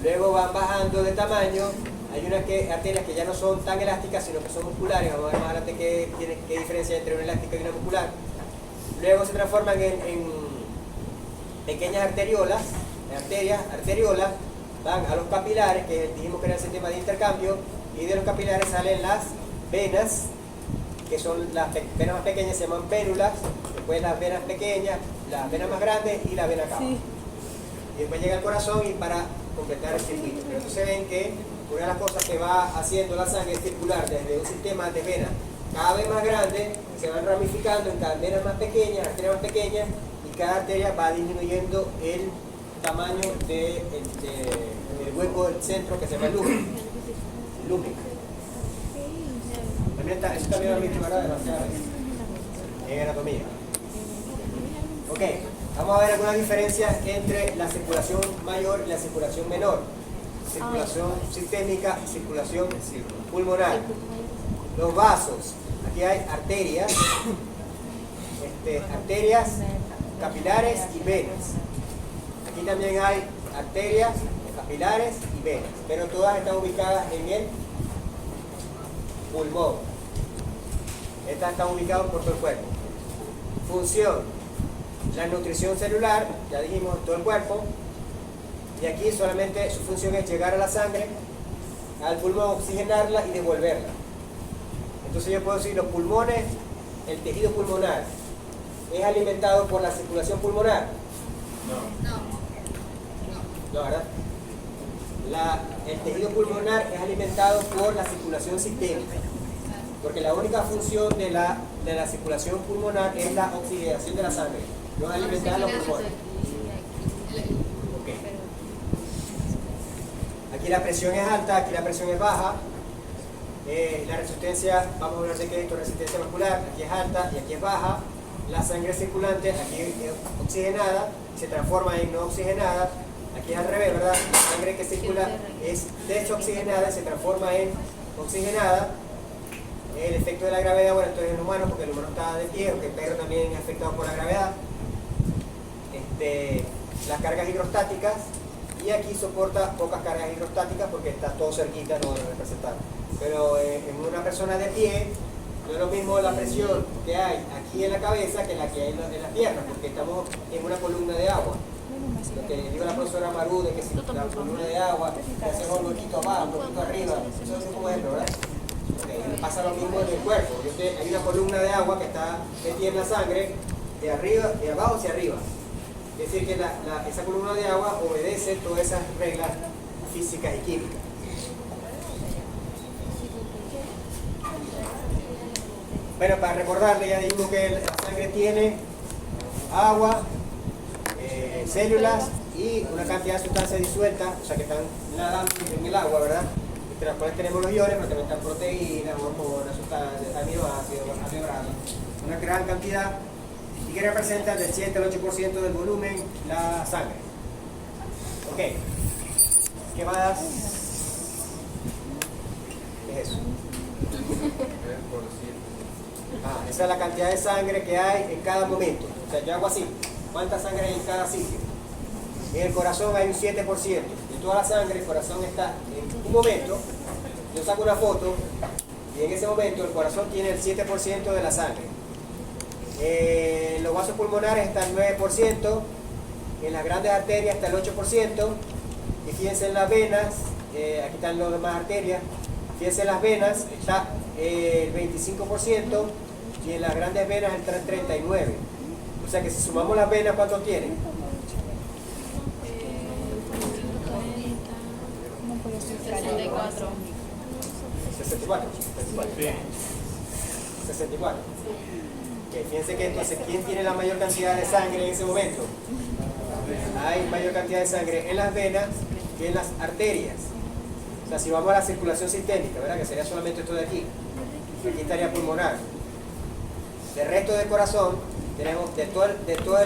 luego van bajando de tamaño. Hay unas arterias que ya no son tan elásticas, sino que son musculares. Vamos a ver más adelante qué diferencia hay entre una elástica y una muscular. Luego se transforman en pequeñas arteriolas, arteriolas, van a los capilares, que dijimos que era el sistema de intercambio, y de los capilares salen las venas, que son las venas más pequeñas, se llaman vénulas, después las venas pequeñas, las venas más grandes y la vena cava. Y después llega el corazón y para completar el circuito. Pero entonces ven que una de las cosas que va haciendo la sangre es circular desde un sistema de venas cada vez más grande, se van ramificando en cada venas más pequeñas, arterias más pequeñas, y cada arteria va disminuyendo el tamaño del hueco del centro que se llama el lúmen. Eso también lo viste, ¿verdad? En anatomía. Ok, vamos a ver algunas diferencias entre la circulación mayor y la circulación menor. Circulación sistémica y circulación pulmonar. Los vasos, aquí hay arterias, arterias capilares y venas. Aquí también hay arterias capilares y venas, pero todas están ubicadas en el pulmón. Estas están ubicadas por todo el cuerpo. Función, la nutrición celular, ya dijimos, todo el cuerpo. Y aquí solamente su función es llegar a la sangre, al pulmón, oxigenarla y devolverla. Entonces yo puedo decir, los pulmones, el tejido pulmonar, ¿es alimentado por la circulación pulmonar? No, ¿verdad? El tejido pulmonar es alimentado por la circulación sistémica, porque la única función de la circulación pulmonar es la oxigenación de la sangre, no es alimentar los pulmones. Okay. Aquí la presión es alta, aquí la presión es baja. La resistencia, vamos a hablar de que esto es resistencia vascular, aquí es alta y aquí es baja. La sangre circulante, aquí es oxigenada, se transforma en no oxigenada. Aquí es al revés, ¿verdad? La sangre que circula es desoxigenada y se transforma en oxigenada. El efecto de la gravedad, bueno, esto es en humanos porque el humano está de pie, aunque el perro también es afectado por la gravedad. Las cargas hidrostáticas, y aquí soporta pocas cargas hidrostáticas porque está todo cerquita, no debe representar. Pero en una persona de pie, no es lo mismo la presión que hay aquí en la cabeza que la que hay en las piernas, porque estamos en una columna de agua. Lo que dijo la profesora Maru, de que si la columna de agua, que hacemos un poquito abajo, un poquito arriba, eso es como ejemplo, ¿verdad? Pasa lo mismo en el cuerpo. Hay una columna de agua que está metida en la sangre, de arriba, de abajo hacia arriba. Es decir, que esa columna de agua obedece todas esas reglas físicas y químicas. Bueno, para recordarle, ya dijimos que la sangre tiene agua, células y una cantidad de sustancias disueltas, o sea que están nadando en el agua, ¿verdad? Entre las cuales tenemos los iones, pero también están proteínas, hormonas, sustancias, aminoácidos, una gran cantidad, y que representa del 7 al 8% del volumen la sangre. Ok, ¿qué más? ¿Qué es eso? Esa es la cantidad de sangre que hay en cada momento. O sea, yo hago así, ¿cuánta sangre hay en cada sitio? En el corazón hay un 7%. De toda la sangre, el corazón está en un momento, yo saco una foto, y en ese momento el corazón tiene el 7% de la sangre. Los vasos pulmonares están el 9%, en las grandes arterias está el 8%, y fíjense en las venas, aquí están las demás arterias, fíjense en las venas, está el 25%, y en las grandes venas está el 39%. O sea que si sumamos las venas, ¿cuántos tienen? 64. 64. Okay, fíjense que entonces, ¿quién tiene la mayor cantidad de sangre en ese momento? Hay mayor cantidad de sangre en las venas que en las arterias. O sea, si vamos a la circulación sistémica, ¿verdad? Que sería solamente esto de aquí. Aquí estaría pulmonar. Del resto del corazón, tenemos de toda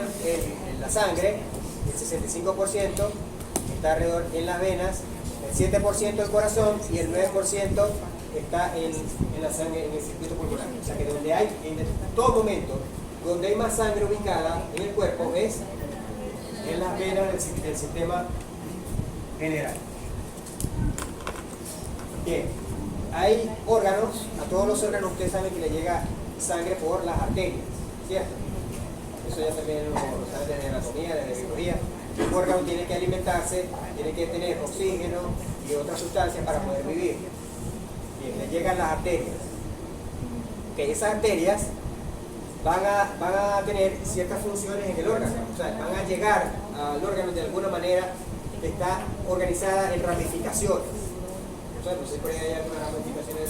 la sangre, el 65% está alrededor en las venas, el 7% del corazón y el 9% está en la sangre, en el circuito pulmonar. O sea que donde hay, en todo momento, donde hay más sangre ubicada en el cuerpo es en las venas del sistema general. Bien, hay órganos, a todos los órganos ustedes saben que le llega sangre por las arterias, ¿cierto? Eso ya también lo saben desde anatomía, desde biología. Un órgano tiene que alimentarse, tiene que tener oxígeno y otras sustancias para poder vivir. Bien, le llegan las arterias. Que esas arterias van a tener ciertas funciones en el órgano, o sea, van a llegar al órgano de alguna manera que está organizada en ramificaciones. O sea, no sé por ahí hay algunas ramificaciones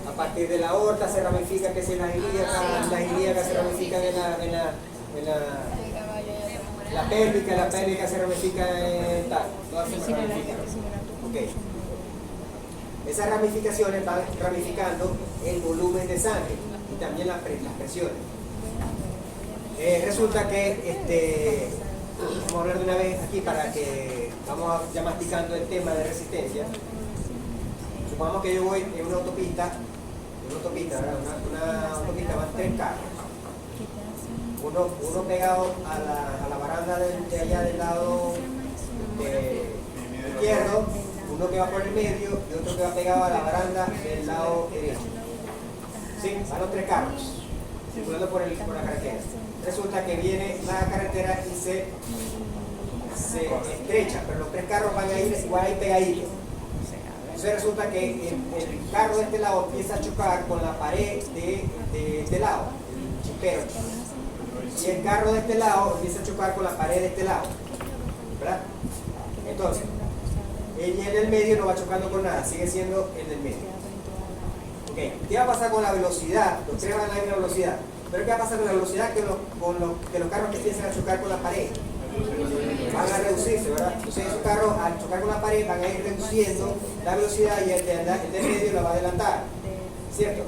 a partir de la aorta se ramifica que se las ilíacas se ramifican en la pélvica se ramifica en tal, todas se ramifican. Okay. Esas ramificaciones van ramificando el volumen de sangre y también las presiones. Resulta que, vamos a hablar de una vez aquí para que vamos ya masticando el tema de resistencia. Supongamos que yo voy en una autopista, ¿verdad? Una autopista van 3 carros. Uno pegado a la baranda de allá del lado izquierdo, uno que va por el medio y otro que va pegado a la baranda del lado derecho. Sí, van los 3 carros circulando por la carretera. Resulta que viene la carretera y se estrecha, pero los 3 carros van a ir igual ahí pegaditos. Entonces resulta que el carro de este lado empieza a chocar con la pared de este lado, el chispero. Y el carro de este lado empieza a chocar con la pared de este lado, ¿verdad? Entonces, el en el medio no va chocando con nada, sigue siendo el del medio. Okay. ¿Qué va a pasar con la velocidad? Los 3 van a ir a la velocidad. Pero ¿qué va a pasar con la velocidad que los carros que empiezan a chocar con la pared? Van a reducirse, ¿verdad? Entonces esos carros al chocar con la pared van a ir reduciendo la velocidad y el de medio la va a adelantar, ¿cierto?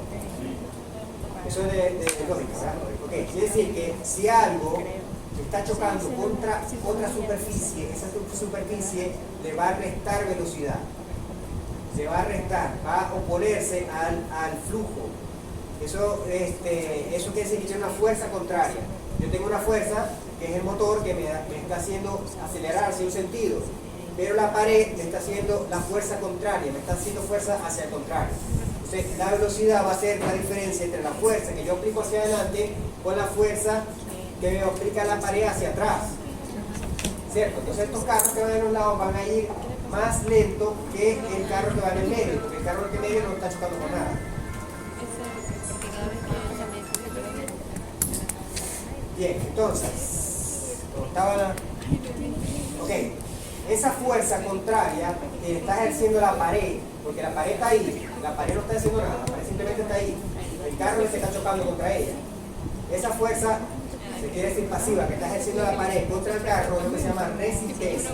Eso es de lógica, ¿verdad? Okay. Quiere decir que si algo está chocando contra otra superficie, esa superficie le va a restar velocidad, se va a restar, va a oponerse al flujo. Eso quiere decir que tiene una fuerza contraria. Yo tengo una fuerza que es el motor que me está haciendo acelerar hacia un sentido, pero la pared me está haciendo la fuerza contraria, me está haciendo fuerza hacia el contrario. Entonces la velocidad va a ser la diferencia entre la fuerza que yo aplico hacia adelante con la fuerza que me aplica la pared hacia atrás, ¿cierto? Entonces estos carros que van a los lados van a ir más lento que el carro que va en el medio, porque el carro que en el medio no está chocando con nada. Bien, entonces, ok, esa fuerza contraria que está ejerciendo la pared, porque la pared está ahí, la pared no está haciendo nada, la pared simplemente está ahí, el carro es el que está chocando contra ella. Esa fuerza, se quiere decir pasiva, que está ejerciendo la pared contra el carro, es lo que se llama resistencia.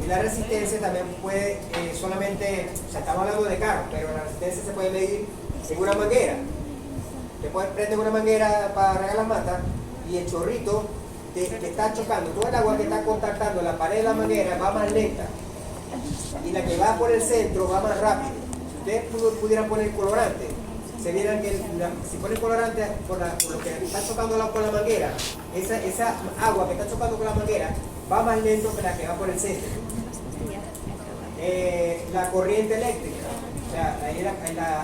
Y la resistencia también puede solamente, o sea, estamos hablando de carro, pero la resistencia se puede medir en una manguera. Te puedes prender una manguera para regar las matas y el chorrito que está chocando, todo el agua que está contactando la pared de la manguera va más lenta y la que va por el centro va más rápido. Si ustedes pudieran poner colorante, se vieran que si ponen colorante por lo que está chocando con la manguera, esa agua que está chocando con la manguera va más lento que la que va por el centro. La corriente eléctrica, o sea,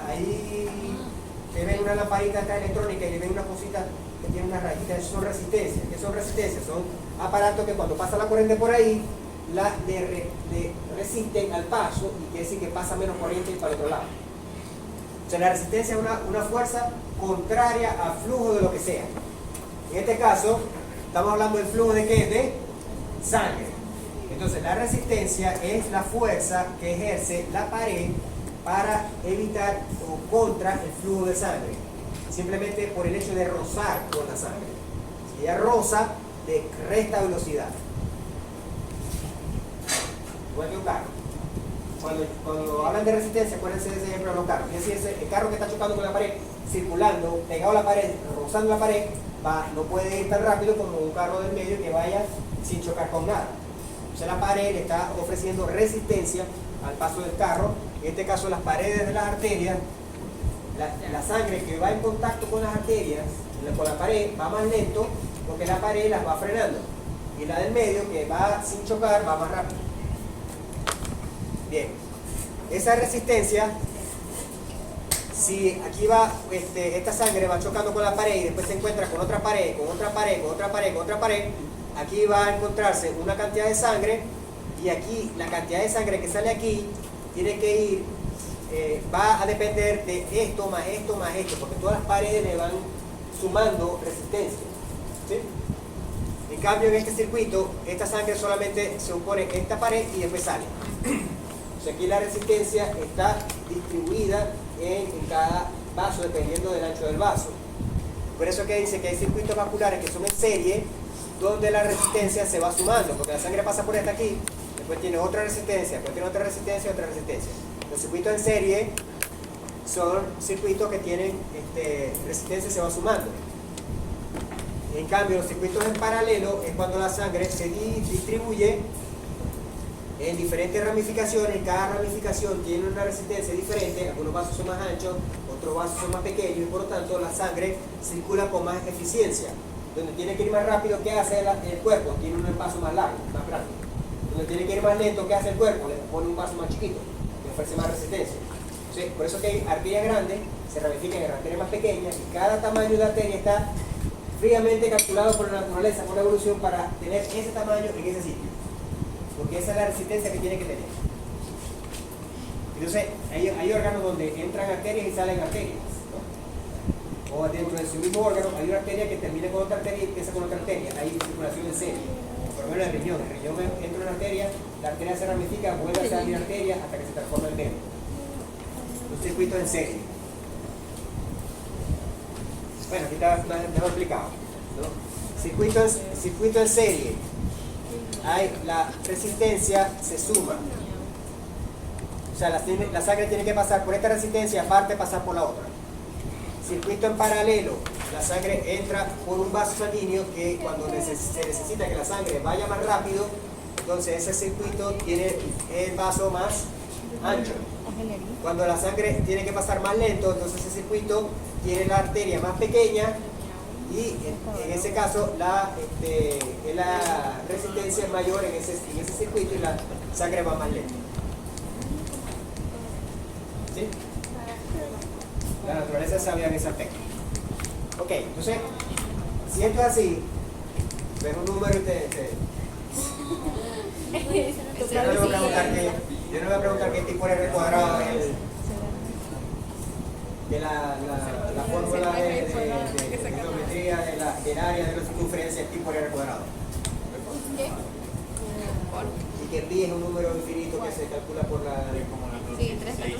ahí se ven una lamparita acá electrónica y le ven una cosita que tiene unas rayitas, eso son resistencias. ¿Qué son resistencias? Son aparatos que cuando pasa la corriente por ahí, le resisten al paso y quiere decir que pasa menos corriente para el otro lado. O sea, la resistencia es una fuerza contraria al flujo de lo que sea. En este caso, estamos hablando del flujo de ¿qué? De sangre. Entonces, la resistencia es la fuerza que ejerce la pared para evitar o contra el flujo de sangre, simplemente por el hecho de rozar con la sangre. Si ella roza, le resta velocidad. Igual que un carro. Cuando hablan de resistencia, acuérdense de ese ejemplo de los carros. Es decir, el carro que está chocando con la pared, circulando, pegado a la pared, rozando la pared, no puede ir tan rápido como un carro del medio que vaya sin chocar con nada. Entonces la pared le está ofreciendo resistencia al paso del carro. En este caso las paredes de las arterias, la sangre que va en contacto con las arterias, con la pared, va más lento porque la pared las va frenando. y la del medio, que va sin chocar, va más rápido. Bien, esa resistencia, si aquí va, esta sangre va chocando con la pared y después se encuentra con otra pared, con otra pared, con otra pared, con otra pared, aquí va a encontrarse una cantidad de sangre, y aquí la cantidad de sangre que sale aquí tiene que ir, va a depender de esto más esto más esto, porque todas las paredes le van sumando resistencia, ¿sí? En cambio, en este circuito, esta sangre solamente se opone en esta pared y después sale. O sea, aquí la resistencia está distribuida en cada vaso dependiendo del ancho del vaso. Por eso que dice que hay circuitos vasculares que son en serie, donde la resistencia se va sumando, porque la sangre pasa por esta aquí, después tiene otra resistencia, después tiene otra resistencia y otra resistencia. Los circuitos en serie son circuitos que tienen resistencia y se va sumando. En cambio, los circuitos en paralelo es cuando la sangre se distribuye en diferentes ramificaciones. Cada ramificación tiene una resistencia diferente, algunos vasos son más anchos, otros vasos son más pequeños, y por lo tanto la sangre circula con más eficiencia. Donde tiene que ir más rápido, ¿qué hace el cuerpo? Tiene un paso más largo, más práctico. Donde tiene que ir más lento, ¿qué hace el cuerpo? Le pone un paso más chiquito, le ofrece más resistencia. ¿Sí? Por eso que hay arterias grandes, se ramifican en arterias más pequeñas, y cada tamaño de arteria está fríamente calculado por la naturaleza, por la evolución, para tener ese tamaño en ese sitio. Porque esa es la resistencia que tiene que tener. Entonces, hay órganos donde entran arterias y salen arterias, ¿no? O dentro de su mismo órgano hay una arteria que termina con otra arteria y empieza con otra arteria. Hay circulación en serie. Por lo menos el riñón entra una arteria, la arteria se ramifica, vuelve a salir arteria hasta que se transforma en vena. Un circuito en serie. Bueno, aquí está mejor explicado, ¿no? Circuito en serie. La resistencia se suma. O sea, la sangre tiene que pasar por esta resistencia, aparte pasar por la otra. Circuito en paralelo. La sangre entra por un vaso sanguíneo que cuando se necesita que la sangre vaya más rápido, entonces ese circuito tiene el vaso más ancho. Cuando la sangre tiene que pasar más lento, entonces ese circuito tiene la arteria más pequeña, y en ese caso la resistencia es mayor en ese circuito y la sangre va más lento. ¿Sí? La naturaleza es sabia en ese aspecto. Ok, entonces, si esto es así, ves un número y yo no voy a preguntar qué tipo de R cuadrado es de la fórmula de geometría del área de la circunferencia tipo de R cuadrado. Y que pi es un número infinito que se calcula por la... Sí, 3, 14.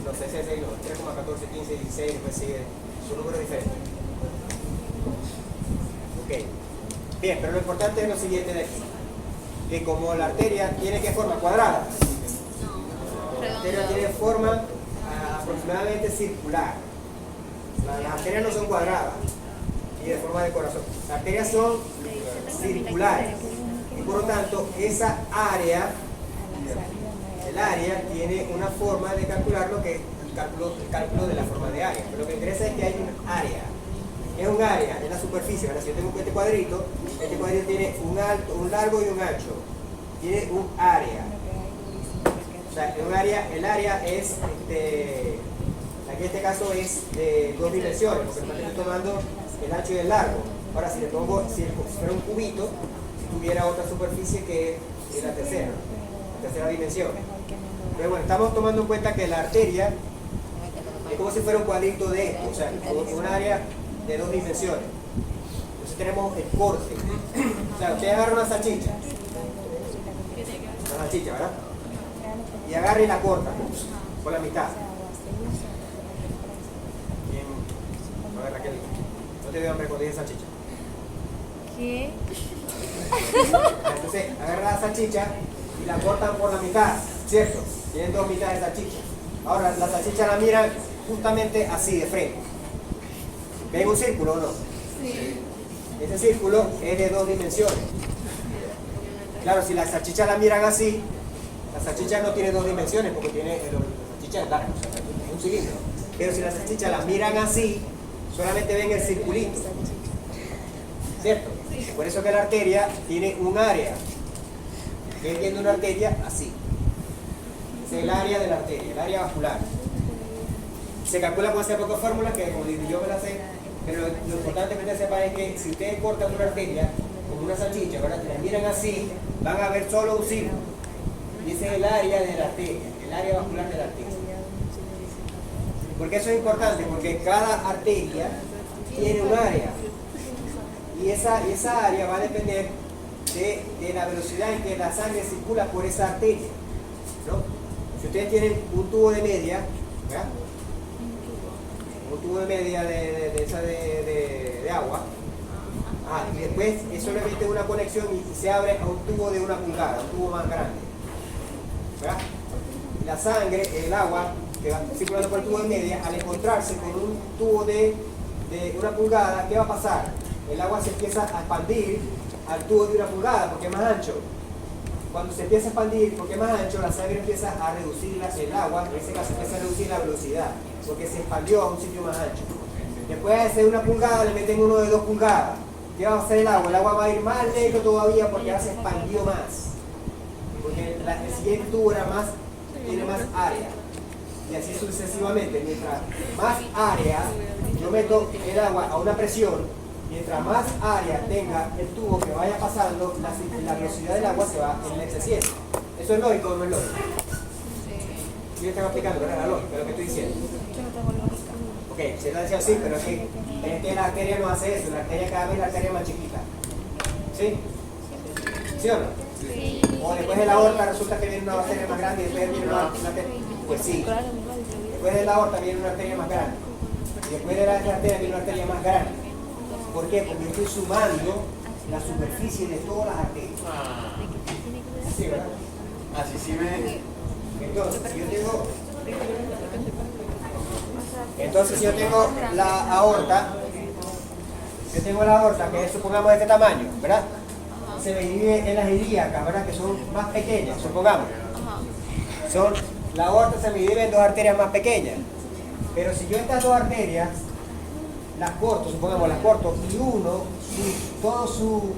Los 6, 3,14, 15, 16, después sigue, son números diferentes. Ok. Bien, pero lo importante es lo siguiente de aquí. Que como la arteria tiene que forma cuadrada, la arteria tiene forma aproximadamente circular. Las arterias no son cuadradas y de forma de corazón. Las arterias son circulares y por lo tanto esa área, el área tiene una forma de calcularlo que es el cálculo de la forma de área. Pero lo que interesa es que hay un área. Es un área, es la superficie. Ahora, si yo tengo este cuadrito tiene un alto, un largo y un ancho. Tiene un área. O sea, un área, el área es, aquí en este caso es de 2 dimensiones, porque estoy tomando el ancho y el largo. Ahora, si le pongo, si fuera un cubito, si tuviera otra superficie que es la tercera dimensión. Pero bueno, estamos tomando en cuenta que la arteria es como si fuera un cuadrito de esto, o sea, un área de 2 dimensiones. Entonces tenemos el corte. O sea, ustedes agarran una salchicha, ¿verdad? Y agarran y la cortan por la mitad. Bien. A ver, Raquel, no te veo hambre cuando dices salchicha. ¿Qué? Entonces, agarran la salchicha y la cortan por la mitad, ¿cierto? Tienen 2 mitades de salchicha. Ahora, la salchicha la miran justamente así, de frente. ¿Ven un círculo o no? Sí. Ese círculo es de 2 dimensiones. Claro, si la salchicha la miran así, la salchicha no tiene 2 dimensiones porque la salchicha es larga, o sea, es un cilindro. Pero si la salchicha la miran así, solamente ven el circulito. ¿Cierto? Por eso que la arteria tiene un área. Ustedes tienen una arteria así. Es el área de la arteria, el área vascular. Se calcula con esa poca fórmula que, como digo, yo me la sé, pero lo importante que ustedes sepan es que si ustedes cortan una arteria con una salchicha, ¿verdad? Y la miran así, van a ver solo un círculo. Y ese es el área de la arteria, el área vascular de la arteria. ¿Por qué eso es importante? Porque cada arteria tiene un área. Y esa área va a depender de la velocidad en que la sangre circula por esa arteria, ¿no? Si ustedes tienen un tubo de media, ¿verdad? Un tubo de media de agua, y después es solamente una conexión y se abre a un tubo de 1 pulgada, un tubo más grande, ¿verdad? La sangre, el agua que va circulando por el tubo de media, al encontrarse con un tubo de 1 pulgada, ¿qué va a pasar? El agua se empieza a expandir al tubo de 1 pulgada porque es más ancho. Cuando se empieza a expandir porque es más ancho, la sangre empieza a reducir el agua, en ese caso empieza a reducir la velocidad porque se expandió a un sitio más ancho. Después de ser 1 pulgada le meten uno de 2 pulgadas. ¿Qué va a hacer el agua? El agua va a ir más lejos todavía porque ya se expandió más. Porque el siguiente tubo tiene más área. Y así sucesivamente. Mientras más área, yo meto el agua a una presión, mientras más área tenga el tubo que vaya pasando, la velocidad del agua se va enlenteciendo. ¿Eso es lógico o no es lógico? Sí, yo estaba explicando, ¿verdad? La lógica, lo que estoy diciendo. Yo no tengo lógica. Ok, se lo decía así, pero es que la arteria no hace eso, la arteria cada vez la arteria es más chiquita. ¿Sí? ¿Sí o no? Sí. O después de la aorta resulta que viene una arteria más grande y después viene una arteria. Pues sí. Después de la aorta viene una arteria más grande. Y después de la arteria viene una arteria más grande. ¿Por qué? Porque yo estoy sumando la superficie de todas las arterias. Sí, ¿verdad? Así sí me... Entonces si yo tengo la aorta, que es, supongamos, de este tamaño, ¿verdad? Se me divide en las ilíacas, ¿verdad? Que son más pequeñas, supongamos. La aorta se me divide en 2 arterias más pequeñas. Pero si yo estas 2 arterias las corto, supongamos las corto, y todo su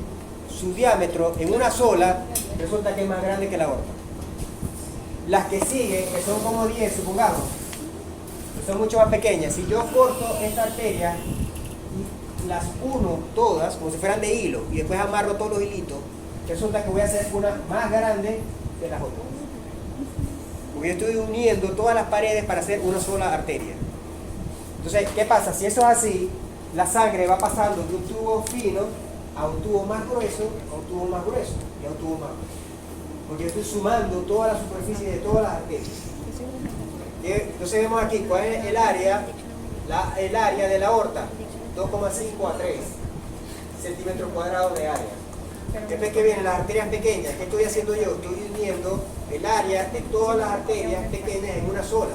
diámetro en una sola, resulta que es más grande que la aorta. Las que siguen, que son como 10, supongamos, que son mucho más pequeñas, si yo corto esta arteria y las uno todas, como si fueran de hilo, y después amarro todos los hilitos, resulta que voy a hacer una más grande que las otras. Porque yo estoy uniendo todas las paredes para hacer una sola arteria. Entonces, ¿qué pasa? Si eso es así, la sangre va pasando de un tubo fino a un tubo más grueso, a un tubo más grueso y a un tubo más grueso. Porque yo estoy sumando toda la superficie de todas las arterias. Entonces vemos aquí cuál es el área de la aorta, 2,5 a 3 centímetros cuadrados de área. Después que vienen las arterias pequeñas, ¿qué estoy haciendo yo? Estoy uniendo el área de todas las arterias pequeñas en una sola.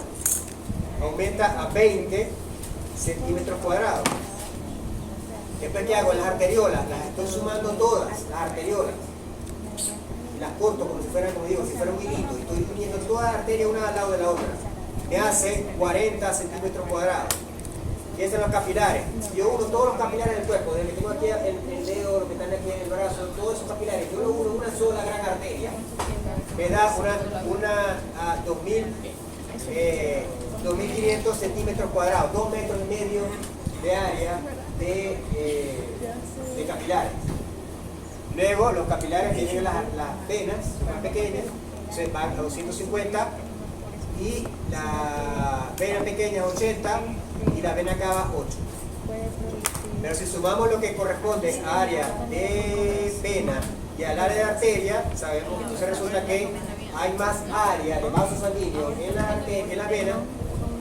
Aumenta a 20 centímetros cuadrados. Después que hago las arteriolas, las estoy sumando todas, las arteriolas. Y las corto como si fueran, como digo, si fuera un hilito. Y estoy uniendo todas las arterias una al lado de la otra. Me hace 40 centímetros cuadrados. Y esos son los capilares. Yo uno todos los capilares del cuerpo, desde que tengo aquí el dedo, lo que están aquí en el brazo, todos esos capilares, yo lo uno en una sola gran arteria. Me da una 2.500 centímetros cuadrados, 2,5 metros de área de capilares. Luego los capilares tienen las venas más pequeñas, se van a 250 y la vena pequeña 80 y la vena cava 8. Pero si sumamos lo que corresponde a área de vena y al área de arteria, sabemos que entonces resulta que hay más área de vaso sanguíneo en la vena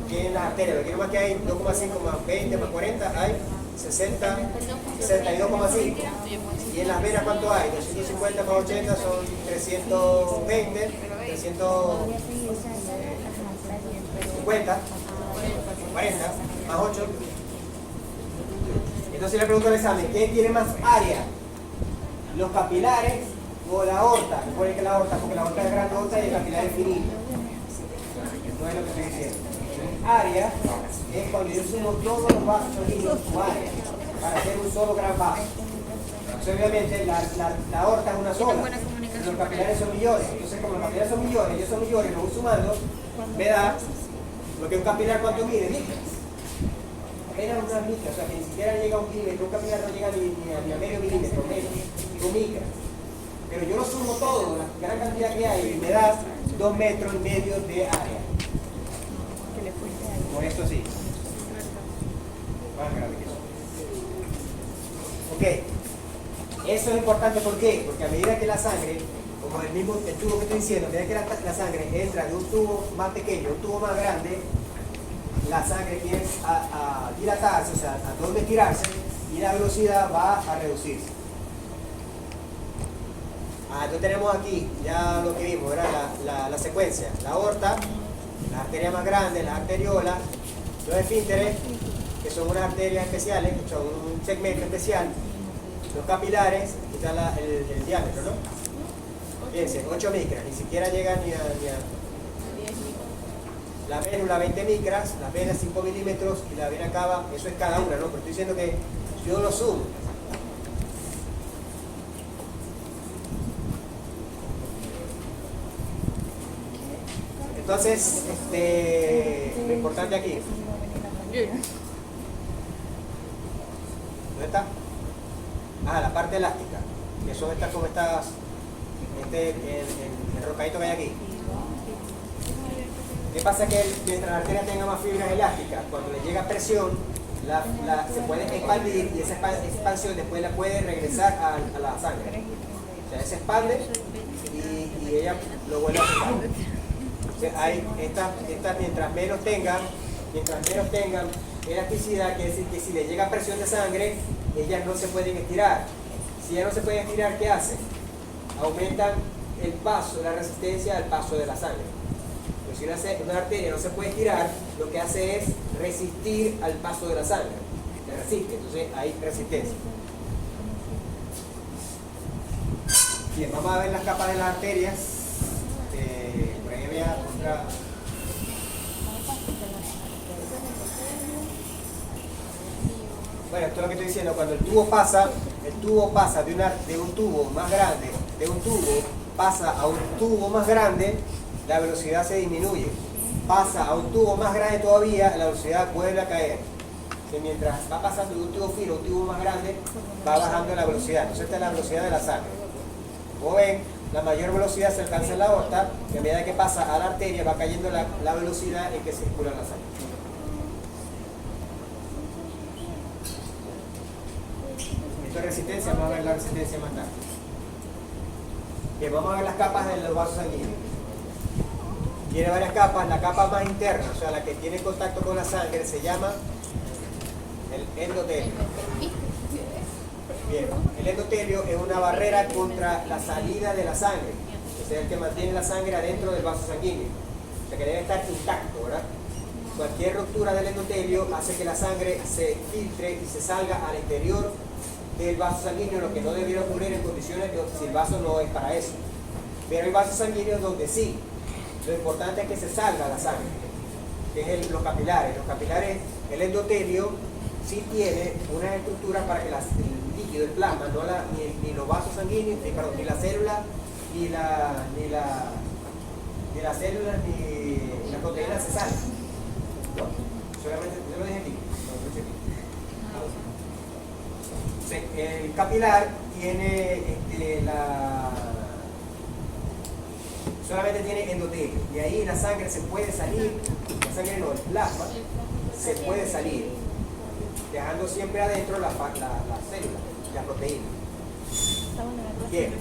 que en las arterias. Lo que más que hay 2,5 más 20 más 40 hay 62,5. Y en las venas, ¿cuánto hay? 250 más 80 son 320, 350, 40 más 8. Entonces le pregunto al examen, ¿quién tiene más área? ¿Los capilares o la aorta? Recuerden que la aorta, porque la aorta es grandota y el capilar es finito. No es lo que estoy diciendo. Área es cuando yo sumo todos los vasos sanguíneos en su área para hacer un solo gran vaso. Entonces, obviamente la aorta es una sola, buena comunicación. los capilares son millones. Entonces, como los capilares son millones, yo son millones, los voy sumando, me da lo que un capilar, ¿cuánto mide? Micras. Apenas unas micras, o sea que ni siquiera llega a un milímetro, un capilar no llega ni a medio milímetro, menos, con micras. Pero yo lo sumo todo, la gran cantidad que hay, y me da 2,5 metros de área. Con esto sí. Más grave que eso. Ok. Eso es importante, ¿por qué? Porque a medida que la sangre, como el tubo que estoy diciendo, a medida que la sangre entra de un tubo más pequeño a un tubo más grande, la sangre tiende a dilatarse, o sea, a donde estirarse, y la velocidad va a reducirse. Entonces tenemos aquí ya lo que vimos, era la secuencia, la aorta, las arterias más grandes, las arteriolas, los esfínteres, que son unas arterias especiales, que son un segmento especial, los capilares, que está el diámetro, ¿no? Fíjense, 8 micras, ni siquiera llega ni a la médula 20 micras, la vena 5 milímetros y la vena cava, eso es cada una, ¿no? Pero estoy diciendo que yo lo sumo. Entonces, lo importante aquí. ¿Dónde está? La parte elástica, que son estas como estas, el rocadito que hay aquí. ¿Qué pasa? Que mientras la arteria tenga más fibras elásticas, cuando le llega presión, se puede expandir y esa expansión después la puede regresar a la sangre. O sea, se expande y ella lo vuelve a sacar. Hay estas mientras menos tengan elasticidad, quiere decir que si le llega presión de sangre, ellas no se pueden estirar. Si ya no se pueden estirar, ¿qué hacen? Aumentan el paso, la resistencia al paso de la sangre. Pero si una arteria no se puede estirar, lo que hace es resistir al paso de la sangre. Se resiste, entonces hay resistencia. Bien, vamos a ver las capas de las arterias. Por ahí había otra. Bueno, esto es lo que estoy diciendo. Cuando el tubo pasa de un tubo más grande, pasa a un tubo más grande, la velocidad se disminuye. Pasa a un tubo más grande todavía, la velocidad vuelve a caer. Mientras va pasando de un tubo fino a un tubo más grande, va bajando la velocidad. Entonces esta es la velocidad de la sangre. Como ven, la mayor velocidad se alcanza en la aorta, y a medida que pasa a la arteria va cayendo la velocidad en que circula la sangre. Esto es resistencia, vamos a ver la resistencia más tarde. Bien, vamos a ver las capas de los vasos sanguíneos. Tiene varias capas. La capa más interna, o sea, la que tiene contacto con la sangre, se llama el endotelio. Bien, el endotelio es una barrera contra la salida de la sangre, es el que mantiene la sangre adentro del vaso sanguíneo, o sea que debe estar intacto, ¿verdad? Cualquier ruptura del endotelio hace que la sangre se filtre y se salga al exterior del vaso sanguíneo, lo que no debiera ocurrir en condiciones de si el vaso no es para eso. Pero hay vasos sanguíneos donde sí, lo importante es que se salga la sangre, que es los capilares. Los capilares, el endotelio sí tiene una estructura para que el líquido, el plasma, ni los vasos sanguíneos, ni la célula, ni las células, ni las proteínas se salgan. ¿No? Solamente, yo lo dije aquí. El capilar tiene solamente tiene endotelio, y ahí la sangre se puede salir, la sangre no, el plasma se puede salir, dejando siempre adentro la célula, la proteína. Bien,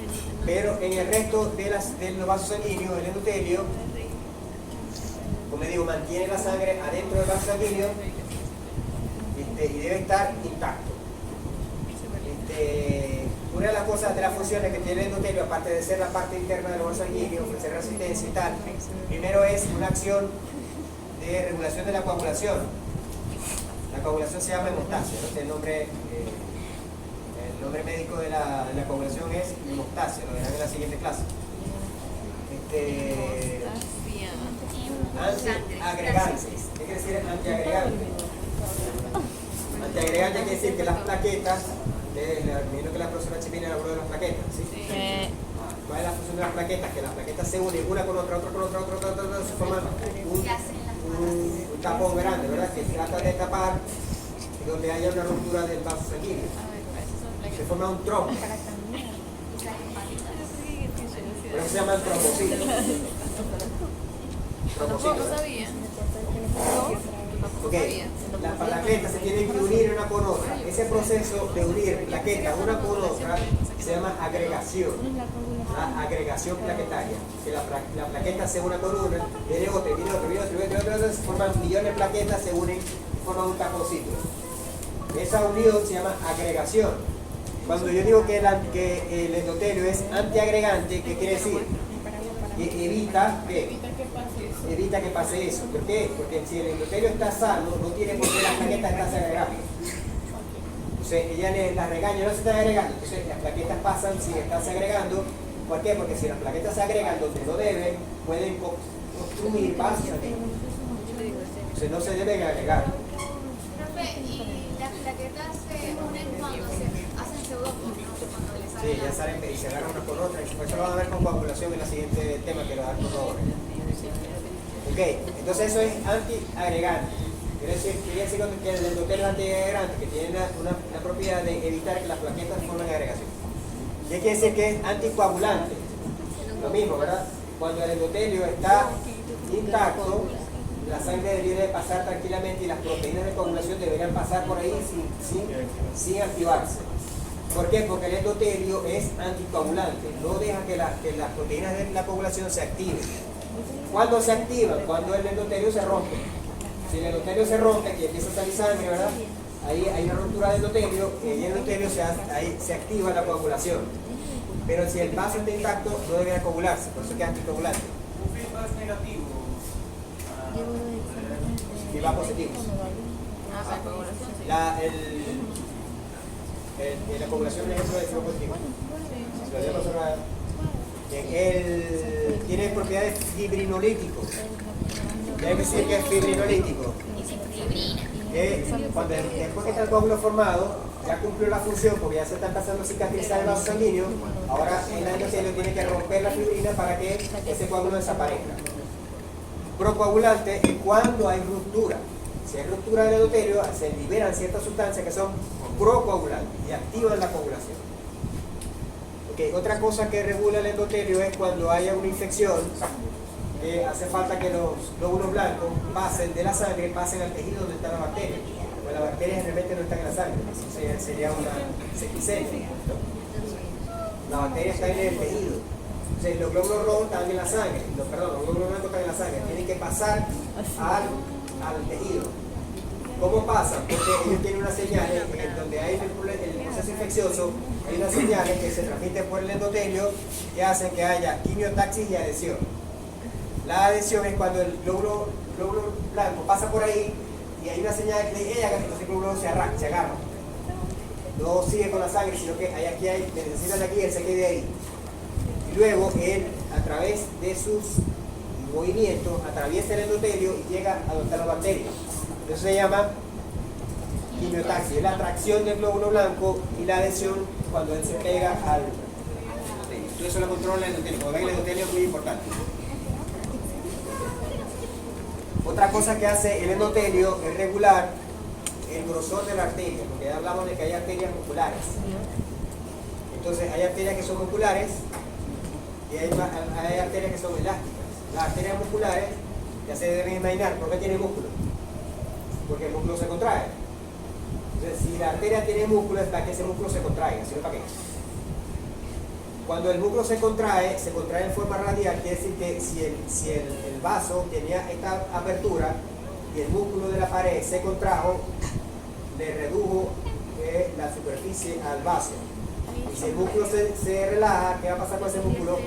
pero en el resto de los vasos sanguíneos, el endotelio, como digo, mantiene la sangre adentro del vaso sanguíneo y debe estar intacto. Una de las cosas, de las funciones que tiene el endotelio, aparte de ser la parte interna del vaso sanguíneo, ofrecer resistencia y tal, primero es una acción de regulación de la coagulación. La coagulación se llama hemostasia, ¿no? El nombre médico de la coagulación es hemostasia, lo verán en la siguiente clase. Antiagregante. ¿Qué quiere decir antiagregante? Antiagregante quiere decir que las plaquetas Me imagino que la profesora Chipina habló de las plaquetas, ¿sí? ¿Cuál es la función de las plaquetas? Que las plaquetas se unen una con otra, se forman un tapón grande, ¿verdad? Que trata de tapar donde haya una ruptura del vaso sanguíneo. Se forma un trombo. Por eso se llama el trombocito. No sabía. Ok, las plaquetas se tienen que unir una con otra. Ese proceso de unir plaquetas una con otra se llama agregación. La agregación plaquetaria. Que la plaqueta se una con una, viene otra, se forman millones de plaquetas, se unen y forman un taponcito. Esa unión se llama agregación. Cuando yo digo que el endotelio es antiagregante, ¿qué quiere decir? Que evita que pase eso. ¿Por qué? Porque si el endotelio está sano, no tiene por qué las plaquetas estarse agregando. Entonces ella las regaña, no se están agregando. Entonces las plaquetas pasan sin estarse agregando. ¿Por qué? Porque si las plaquetas se agregan donde no deben, pueden construir vasos sanguíneos. Entonces no se deben agregar. Profe, ¿y las plaquetas se unen cuando se hacen pseudopuntos? Sí, ya salen y se agarran una con otra. Y eso lo van a ver con coagulación en el siguiente tema que lo va a dar por favor. Ok, entonces eso es antiagregante. Quiere decir que el endotelio es antiagregante, que tiene una propiedad de evitar que las plaquetas formen agregación. ¿Qué quiere decir que es anticoagulante? Lo mismo, ¿verdad? Cuando el endotelio está intacto, la sangre debería de pasar tranquilamente y las proteínas de coagulación deberían pasar por ahí sin activarse. ¿Por qué? Porque el endotelio es anticoagulante, no deja que las proteínas de la coagulación se activen. ¿Cuándo se activan? Cuando el endotelio se rompe. Si el endotelio se rompe, que empieza a salir sangre, ¿verdad? Ahí hay una ruptura del endotelio, y en el endotelio ahí se activa la coagulación. Pero si el vaso está intacto, no debería coagularse, por eso que es anticoagulante. Un feedback negativo. Feedback positivo. La coagulación es ejemplo de feedback positivo. Si lo hacemos ahora, tiene propiedades fibrinolíticas. ¿Qué quiere decir que es fibrinolítico? Después que está el coágulo formado, ya cumplió la función porque ya se está empezando a cicatrizar el vaso sanguíneo. Ahora el endotelio tiene que romper la fibrina para que ese coágulo desaparezca. Procoagulante es cuando hay ruptura. Si hay ruptura del endotelio, se liberan ciertas sustancias que son procoagulantes y activan la coagulación. Okay. Otra cosa que regula el endotelio es cuando haya una infección, que hace falta que los glóbulos blancos pasen de la sangre, pasen al tejido donde está la bacteria. Pues las bacterias realmente no están en la sangre, eso sería una septicemia. La bacteria está en el tejido. Entonces, los glóbulos rojos están en la sangre, los glóbulos blancos están en la sangre, tienen que pasar al tejido. ¿Cómo pasan? Porque ellos tienen unas señales donde hay el proceso infeccioso, hay unas señales que se transmiten por el endotelio que hacen que haya quimiotaxis y adhesión. La adhesión es cuando el glóbulo blanco pasa por ahí y hay una señal que le llega, entonces el glóbulo se agarra. No sigue con la sangre, sino que necesitan de aquí, él se quede ahí. Y luego él, a través de sus movimientos, atraviesa el endotelio y llega a donde está la bacteria. Eso se llama quimiotaxis, es la atracción del glóbulo blanco y la adhesión cuando él se pega al endotelio. Todo eso lo controla el endotelio. Como ven, el endotelio es muy importante. Otra cosa que hace el endotelio es regular el grosor de la arteria, porque ya hablamos de que hay arterias musculares. Entonces hay arterias que son musculares y hay arterias que son elásticas. Las arterias musculares ya se deben imaginar, ¿por qué tiene músculo? Porque el músculo se contrae. Entonces, si la arteria tiene músculo es para que ese músculo se contraiga, ¿sí o para qué? Cuando el músculo se contrae en forma radial, quiere decir que si el vaso tenía esta apertura y el músculo de la pared se contrajo, le redujo la superficie al vaso. Y si el músculo se relaja, ¿qué va a pasar con ese músculo?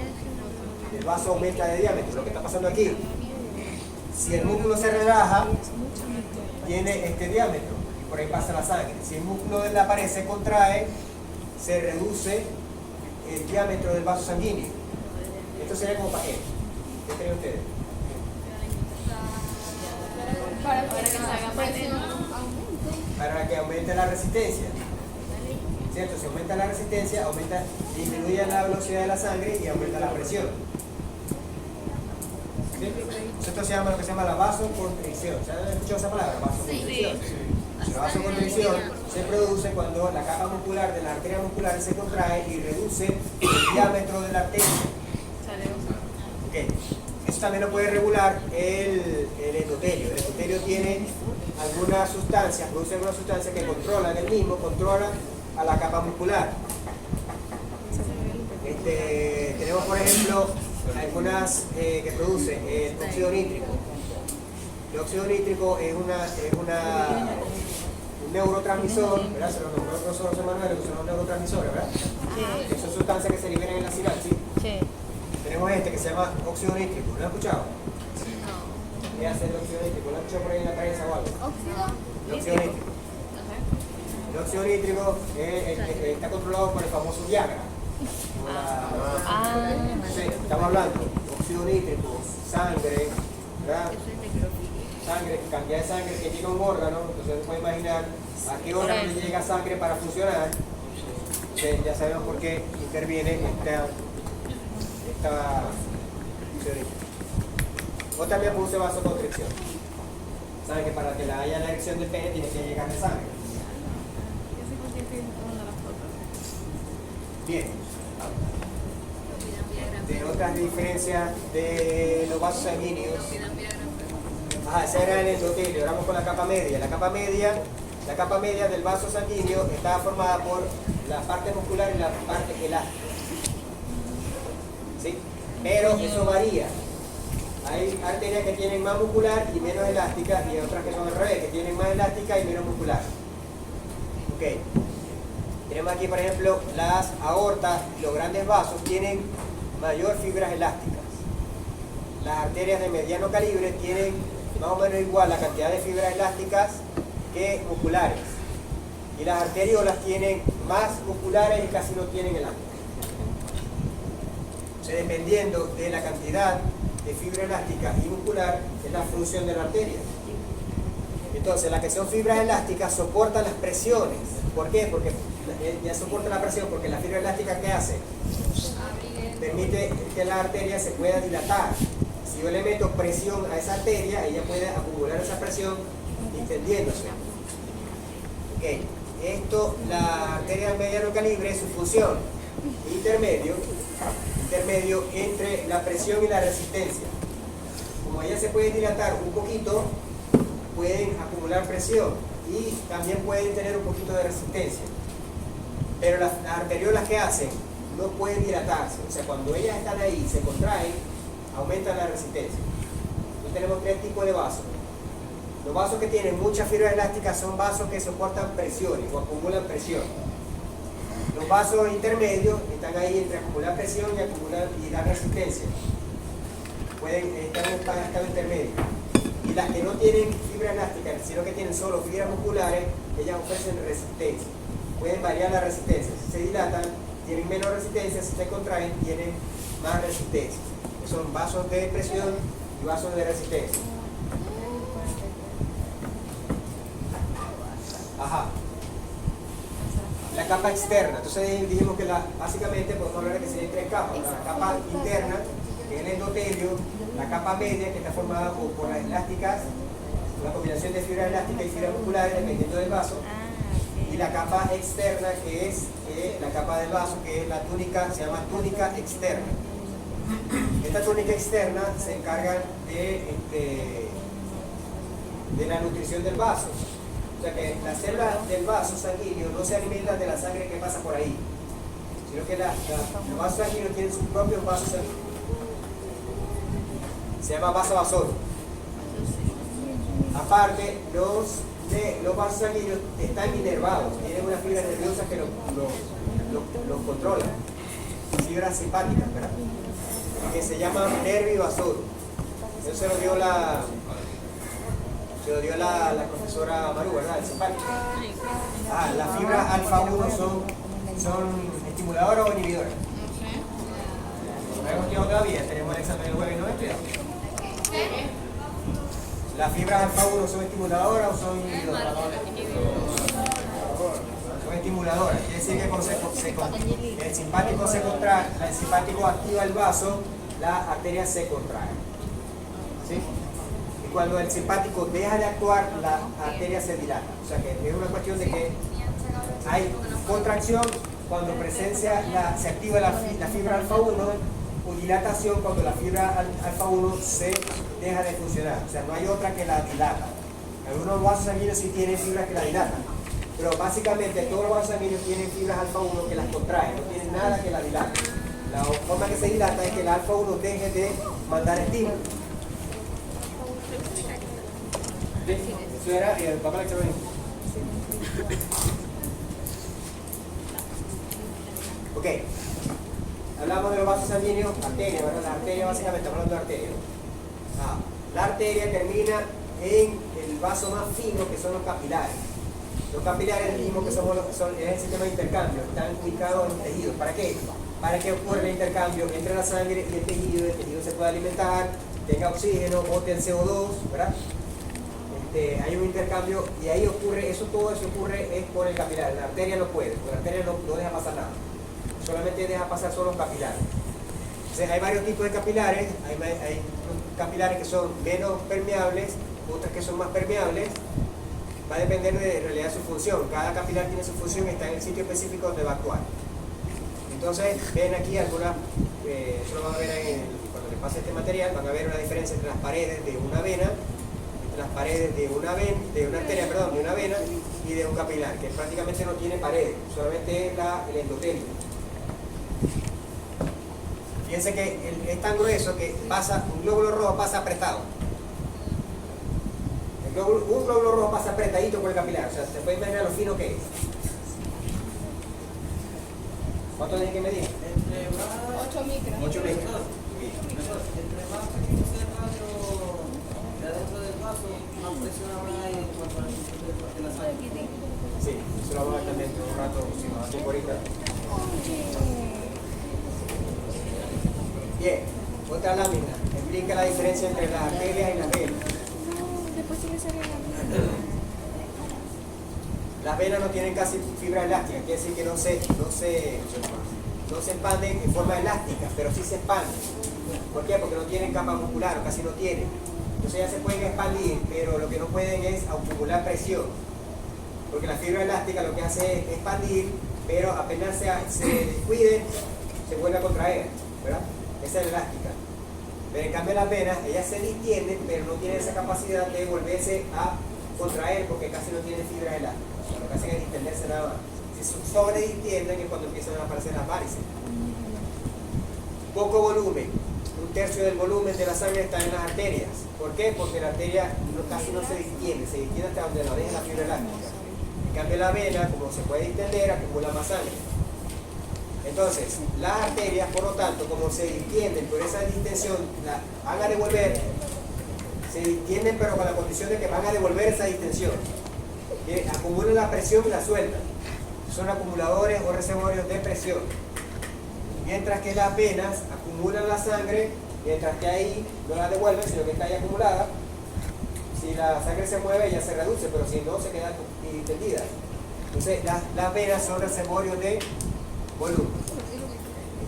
El vaso aumenta de diámetro, lo que está pasando aquí. Si el músculo se relaja, tiene este diámetro y por ahí pasa la sangre. Si el músculo de la pared se contrae, se reduce el diámetro del vaso sanguíneo. Esto sería como para qué. ¿Qué creen ustedes? Para que se haga presión. Para que aumente la resistencia. ¿cierto? Si aumenta la resistencia, disminuye la velocidad de la sangre y aumenta la presión. ¿Sí? Esto se llama lo que se llama la vasoconstricción. ¿Se han escuchado esa palabra? Vasoconstricción. La vasoconstricción se produce cuando la capa muscular de las arterias musculares se contrae y reduce el diámetro de la arteria. Okay. Eso también lo puede regular el endotelio. El endotelio tiene algunas sustancias, produce algunas sustancias que controlan el mismo, controlan a la capa muscular. Tenemos por ejemplo algunas que producen el óxido nítrico. El óxido nítrico es un neurotransmisor, ¿verdad? Se lo nombró el profesor José Manuel, que son los neurotransmisores, ¿verdad? Sí. Son sustancias que se liberan en la sinapsis. Sí. Tenemos este que se llama óxido nítrico. ¿Lo han escuchado? No. ¿Qué hace el óxido nítrico? ¿Lo han escuchado por ahí en la prensa o algo? El óxido nítrico. El óxido nítrico está controlado por el famoso Viagra. Sí, estamos hablando óxido nítrico, sangre, ¿verdad? Sangre, cantidad de sangre que llega a un órgano, entonces se puede imaginar a qué órgano le llega sangre para funcionar. Entonces, ya sabemos por qué interviene esta óxido nítrico. O también produce vasoconstricción. Saben que para que haya la erección del pene tiene que llegar de sangre. Bien. De otras diferencias de los vasos sanguíneos. Ese era el endotelio. Ahora vamos con la capa media. La capa media del vaso sanguíneo está formada por la parte muscular y la parte elástica. ¿Sí? Pero eso varía. Hay arterias que tienen más muscular y menos elástica, y otras que son al revés, que tienen más elástica y menos muscular. Ok. Tenemos aquí, por ejemplo, las aortas y los grandes vasos tienen mayor fibras elásticas. Las arterias de mediano calibre tienen más o menos igual la cantidad de fibras elásticas que musculares. Y las arteriolas tienen más musculares y casi no tienen elásticas. O sea, dependiendo de la cantidad de fibra elástica y muscular, es la función de la arteria. Entonces, las que son fibras elásticas soportan las presiones. ¿Por qué? Porque ya soporta la presión, porque la fibra elástica, ¿qué hace? Permite que la arteria se pueda dilatar. Si yo le meto presión a esa arteria, ella puede acumular esa presión extendiéndose. Ok. La arteria de mediano calibre es su función intermedio entre la presión y la resistencia. Como ella se puede dilatar un poquito, pueden acumular presión y también pueden tener un poquito de resistencia. Pero las arteriolas, ¿qué hacen? No pueden dilatarse. O sea, cuando ellas están ahí, se contraen, aumentan la resistencia. Entonces tenemos tres tipos de vasos. Los vasos que tienen mucha fibra elástica son vasos que soportan presiones o acumulan presión. Los vasos intermedios están ahí entre acumular presión y dar resistencia. Pueden estar en un estado intermedio. Y las que no tienen fibra elástica, sino que tienen solo fibras musculares, ellas ofrecen resistencia. Pueden variar la resistencia. Si se dilatan, tienen menos resistencia. Si se contraen, tienen más resistencia. Son vasos de presión y vasos de resistencia. Ajá. La capa externa. Entonces dijimos que básicamente podemos hablar de que serían tres capas. La capa interna, que es el endotelio, la capa media, que está formada por las elásticas, una combinación de fibra elástica y fibra musculares dependiendo del vaso, y la capa externa, que es la capa del vaso, que es la túnica, se llama túnica externa. Esta túnica externa se encarga de la nutrición del vaso. O sea que las células del vaso sanguíneo no se alimentan de la sangre que pasa por ahí, sino que los vasos sanguíneos tienen sus propios vasos sanguíneos. Se llama vaso-vasor. Aparte, los vasos sanguíneos están inervados, tienen unas fibras nerviosas que los controlan, fibras simpáticas, ¿verdad? Que se llama nervio vasor. Eso se lo dio la profesora Maru, ¿verdad? El simpático. Las fibras alfa 1 son estimuladoras o inhibidoras. No hemos estudiado todavía, tenemos el examen del jueves y no hemos estudiado. ¿Las fibras alfa 1 son estimuladoras o son inhibidoras? Son estimuladora. Quiere decir que cuando el simpático se contrae, el simpático activa el vaso, la arteria se contrae. ¿Sí? Y cuando el simpático deja de actuar, la arteria se dilata. O sea que es una cuestión de que hay contracción cuando se activa la fibra alfa 1 o dilatación cuando la fibra alfa 1 se deja de funcionar. O sea, no hay otra que la dilata. Algunos vasos sanguíneos sí tienen fibras que la dilatan, pero básicamente todos los vasos sanguíneos tienen fibras alfa 1 que las contraen, no tienen nada que la dilate. La forma que se dilata es que el alfa 1 deje de mandar estímulo. ¿Sí? Eso era el papel electrónico. Ok, hablamos de los vasos sanguíneos, arterias, ¿verdad? La arteria básicamente, estamos hablando de arteria. La arteria termina en el vaso más fino, que son los capilares. Los capilares es el mismo que es el sistema de intercambio, están ubicados en los tejidos. ¿Para qué? Para que ocurra el intercambio entre la sangre y el tejido se pueda alimentar, tenga oxígeno, bote el CO2, ¿verdad? Hay un intercambio y ahí ocurre, todo eso ocurre es por el capilar. La arteria no puede, porque la arteria no deja pasar nada, solamente deja pasar solo los capilares. Entonces hay varios tipos de capilares, hay capilares que son menos permeables, otras que son más permeables. Va a depender de en realidad su función. Cada capilar tiene su función y está en el sitio específico donde va a actuar. Entonces ven aquí algunas, eso lo van a ver cuando les pase este material, van a ver una diferencia entre las paredes de una vena, las paredes de una arteria, de una vena y de un capilar, que prácticamente no tiene paredes, solamente es el endotelio. Fíjense que es tan grueso que un glóbulo rojo pasa apretado. Un glóbulo rojo pasa apretadito por el capilar, o sea, se puede imaginar lo fino que es. ¿Cuánto tiene que medir? Entre más 8 micras. 8 micras. entre más pequeño sea el radio de adentro del vaso, más presión habrá en cuanto a la de la sangre. Sí, eso lo vamos a ver también en un rato, si nos da tiempo ahorita. Bien, otra lámina explica la diferencia entre las arterias y las venas. Las venas no tienen casi fibra elástica, quiere decir que no se expanden en forma elástica, pero sí se expanden. ¿Por qué? Porque no tienen capa muscular, o casi no tienen. Entonces ya se pueden expandir, pero lo que no pueden es acumular presión. Porque la fibra elástica lo que hace es expandir, pero apenas se descuide, se vuelve a contraer, ¿verdad? Esa es la elástica. Pero en cambio las venas, ellas se distienden, pero no tienen esa capacidad de volverse a contraer porque casi no tienen fibra elástica. Lo que hacen es distenderse nada más. Si sobre distienden es cuando empiezan a aparecer las varices. Poco volumen. 1/3 del volumen de la sangre está en las arterias. ¿Por qué? Porque la arteria casi no se distiende hasta donde la deja la fibra elástica. En cambio la vena, como se puede distender, acumula más sangre. Entonces, las arterias, por lo tanto, como se distienden por esa distensión, van a devolver, se distienden pero con la condición de que van a devolver esa distensión. Que acumulan la presión y la sueltan. Son acumuladores o reservorios de presión. Mientras que las venas acumulan la sangre, mientras que ahí no la devuelven, sino que está ahí acumulada. Si la sangre se mueve, ya se reduce, pero si no, se queda distendida. Entonces, las venas son reservorios de volumen.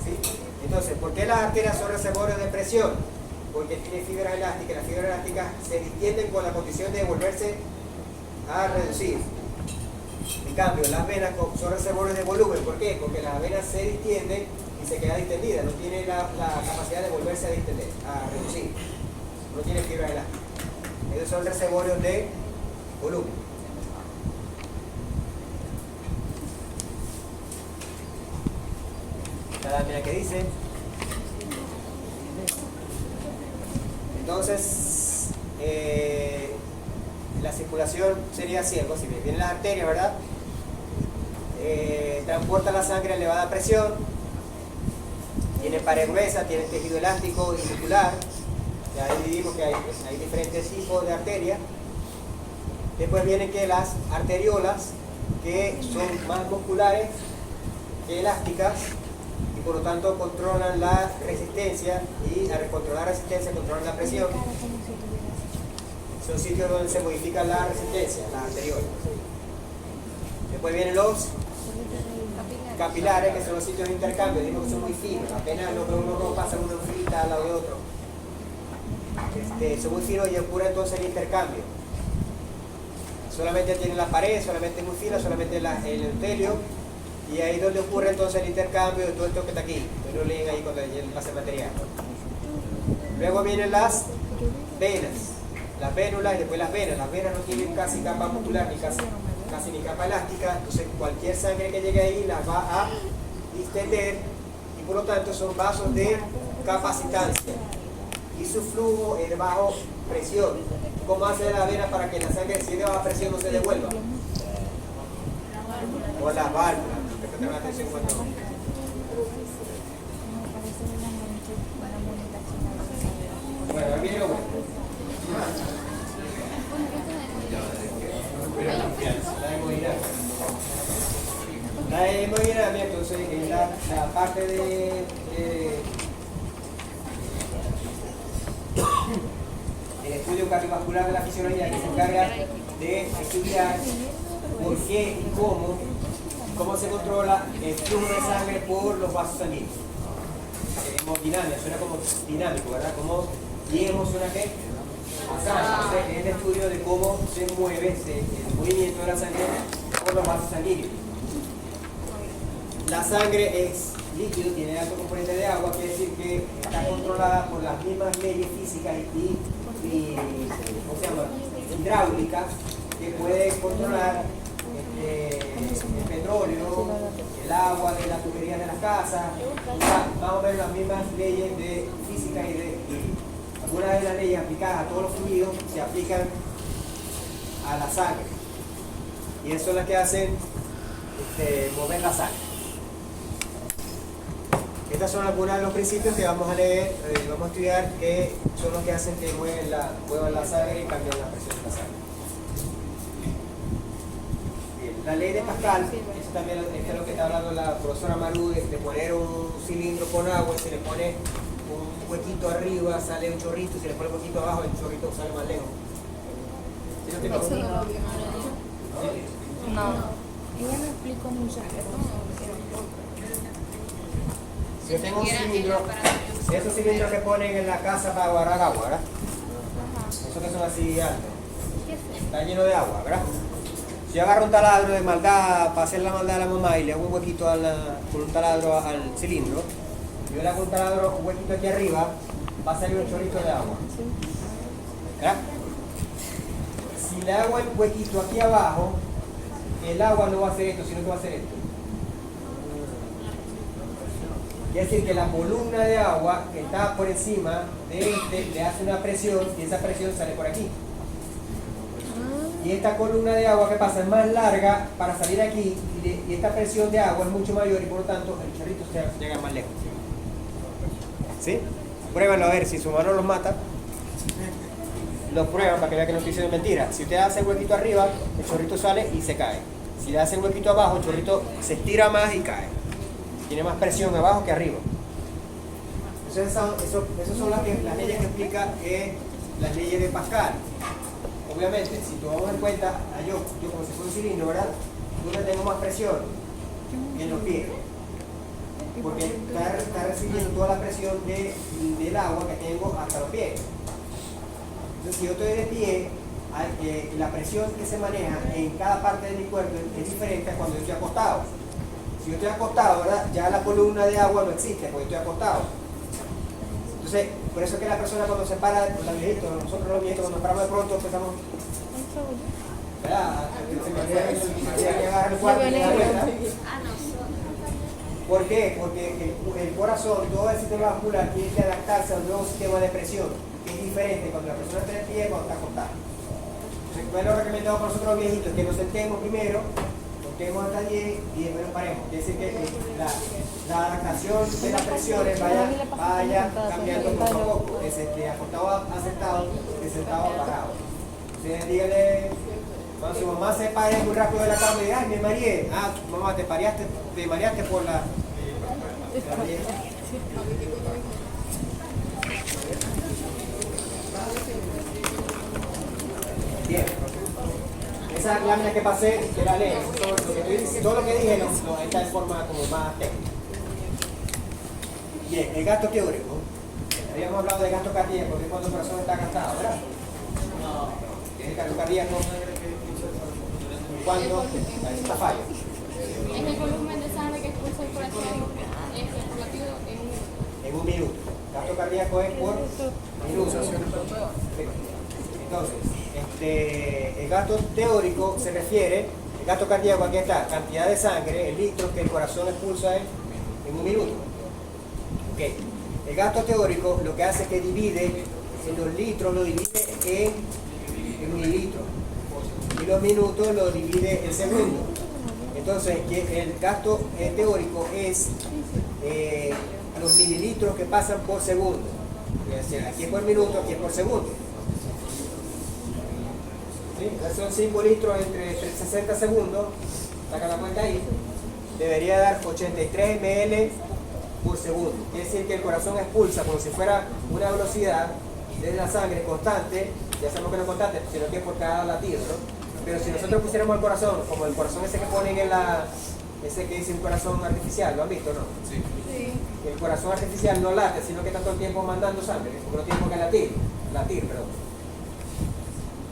¿Sí? Entonces, ¿por qué las arterias son reservorios de presión? Porque tiene fibra elástica, y las fibras elásticas se distienden con la condición de volverse a reducir. En cambio, las venas son reservorios de volumen. ¿Por qué? Porque las venas se distienden y se queda distendida, no tiene la capacidad de volverse a distender, a reducir. No tiene fibra elástica. Esos son reservorios de volumen. Mira qué dice. Entonces, la circulación sería así, algo así. Vienen las arterias, ¿verdad? Transporta la sangre a elevada presión. Tiene pared gruesa, tiene tejido elástico y muscular. Ya dividimos que hay diferentes tipos de arterias. Después vienen que las arteriolas, que son más musculares que elásticas, y por lo tanto controlan la resistencia, y al controlar la resistencia controlan la presión. Son sitios donde se modifica la resistencia, las arteriolas. Después vienen los capilares, que son los sitios de intercambio, digo que son muy finos, apenas lo que uno pasa una frita al lado de otro. Son muy finos y ocurre entonces el intercambio. Solamente tienen la pared, solamente muy fina, solamente el endotelio, y ahí es donde ocurre entonces el intercambio de todo esto que está aquí. Ustedes lo leen ahí cuando pasa el material. Luego vienen las venas, las vénulas y después las venas. Las venas no tienen casi capa muscular ni casi ni capa elástica, entonces cualquier sangre que llegue ahí las va a distender y por lo tanto son vasos de capacitancia y su flujo es de bajo presión. ¿Cómo hace la vena para que la sangre si es de baja presión no se devuelva? Con las válvulas. Presten atención cuando... Bueno, ahí viene lo bueno. La hemodinamia entonces es la parte del estudio cardiovascular de la fisiología que se encarga de estudiar por qué y cómo se controla el flujo de sangre por los vasos sanguíneos. Hemodinamia, suena como dinámico, ¿verdad? Como y hemo suena que entonces es el estudio de cómo se mueve el movimiento de la sangre por los vasos sanguíneos. La sangre es líquido, tiene alto componente de agua, quiere decir que está controlada por las mismas leyes físicas y ¿cómo se llama? Hidráulicas que puede controlar el petróleo, el agua de las tuberías de las casas. Vamos a ver las mismas leyes de física y algunas de las leyes aplicadas a todos los fluidos se aplican a la sangre y eso es lo que hacen mover la sangre. Estas son algunos de los principios que vamos a leer, vamos a estudiar, que son los que hacen que muevan la sangre y cambien la presión de la sangre. Bien, la ley de Pascal, eso también esto es lo que está hablando la profesora Maru, de poner un cilindro con agua y se le pone un huequito arriba, sale un chorrito, y se le pone un poquito abajo, el chorrito sale más lejos. ¿Sí lo tengo? No. Ella me explicó mucho esto. Si yo tengo un cilindro, esos cilindros que ponen en la casa para guardar agua, ¿verdad? Esos que son así altos. Está lleno de agua, ¿verdad? Si yo agarro un taladro de maldad para hacer la maldad a la mamá y le hago un huequito con un taladro al cilindro, yo le hago un huequito aquí arriba, va a salir un chorrito de agua. ¿Verdad? Si le hago el huequito aquí abajo, el agua no va a hacer esto, sino que va a hacer esto. Es decir, que la columna de agua que está por encima de le hace una presión y esa presión sale por aquí. Y esta columna de agua que pasa es más larga para salir aquí y esta presión de agua es mucho mayor y por lo tanto el chorrito llega más lejos. ¿Sí? Pruébenlo a ver si su mano los mata. Lo prueban para que vean que no estoy diciendo mentira. Si usted hace el huequito arriba, el chorrito sale y se cae. Si le hace el huequito abajo, el chorrito se estira más y cae. Tiene más presión abajo que arriba. Entonces esas son las leyes que explica las leyes de Pascal. Obviamente, si tomamos en cuenta, yo como si fuera un cilindro, ¿verdad? Yo tengo más presión en los pies. Porque está recibiendo toda la presión del agua que tengo hasta los pies. Entonces, si yo estoy de pie, la presión que se maneja en cada parte de mi cuerpo es diferente a cuando yo estoy acostado. Si yo estoy acostado, ¿verdad? Ya la columna de agua no existe porque estoy acostado. Entonces, por eso es que la persona cuando se para, nosotros los viejitos cuando nos paramos de pronto empezamos, ¿verdad? Se agarra el cuarto y da vuelta. ¿Por qué? Porque el corazón, todo el sistema vascular tiene que adaptarse a un nuevo sistema de presión, que es diferente cuando la persona está de pie y cuando está acostada. Entonces, ¿cuál es lo recomendado para nosotros los viejitos? Que nos sentemos primero, contemos hasta 10 y después nos paremos. Quiere decir que la adaptación de las presiones vaya cambiando poco a poco. De acostado a sentado, de sentado a parado. Entonces, dígale, cuando su mamá se pare muy rápido de la cama y diga, ay, me mareé. Ah, mamá, te mareaste por la... Bien. esa lámina que pasé, que la leen. Todo lo que dije está en forma como más técnica. Bien, el gasto teórico. Habíamos hablado de gasto cardíaco, porque cuando el corazón está gastado, ¿verdad? El gasto cardíaco, cuando está fallo. Es el volumen de sangre que expulsa el corazón por latido En un minuto. Gasto cardíaco es por minuto. Entonces, el gasto teórico se refiere, el gasto cardíaco aquí está, cantidad de sangre, en litros que el corazón expulsa en un minuto. Okay. El gasto teórico lo que hace es que divide, en los litros lo divide en mililitros y los minutos lo divide en segundos. Entonces, el gasto teórico es los mililitros que pasan por segundo. O sea, aquí es por minuto, aquí es por segundo. ¿Sí? Son 5 litros entre 60 segundos, saca la cuenta ahí, debería dar 83 ml por segundo. Quiere decir que el corazón expulsa como si fuera una velocidad de la sangre constante, ya sabemos que no es constante, sino que es por cada latido, ¿no? Pero si nosotros pusiéramos el corazón, como el corazón ese que ponen en ese que dice un corazón artificial, ¿lo han visto, no? Sí. El corazón artificial no late, sino que está todo el tiempo mandando sangre, porque no tiene por qué latir, perdón.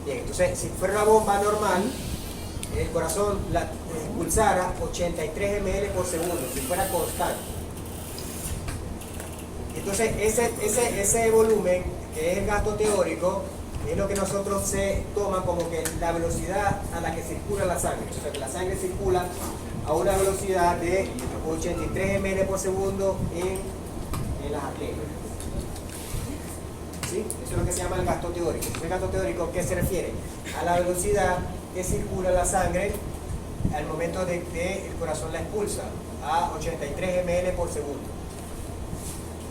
Bien, entonces, si fuera una bomba normal, el corazón expulsara 83 ml por segundo, si fuera constante. Entonces, ese volumen, que es el gasto teórico, es lo que nosotros se toma como que la velocidad a la que circula la sangre. O sea, que la sangre circula a una velocidad de 83 ml por segundo en las arterias. ¿Sí? Eso es lo que se llama el gasto teórico. ¿El gasto teórico qué se refiere? A la velocidad que circula la sangre al momento de que el corazón la expulsa, a 83 ml por segundo.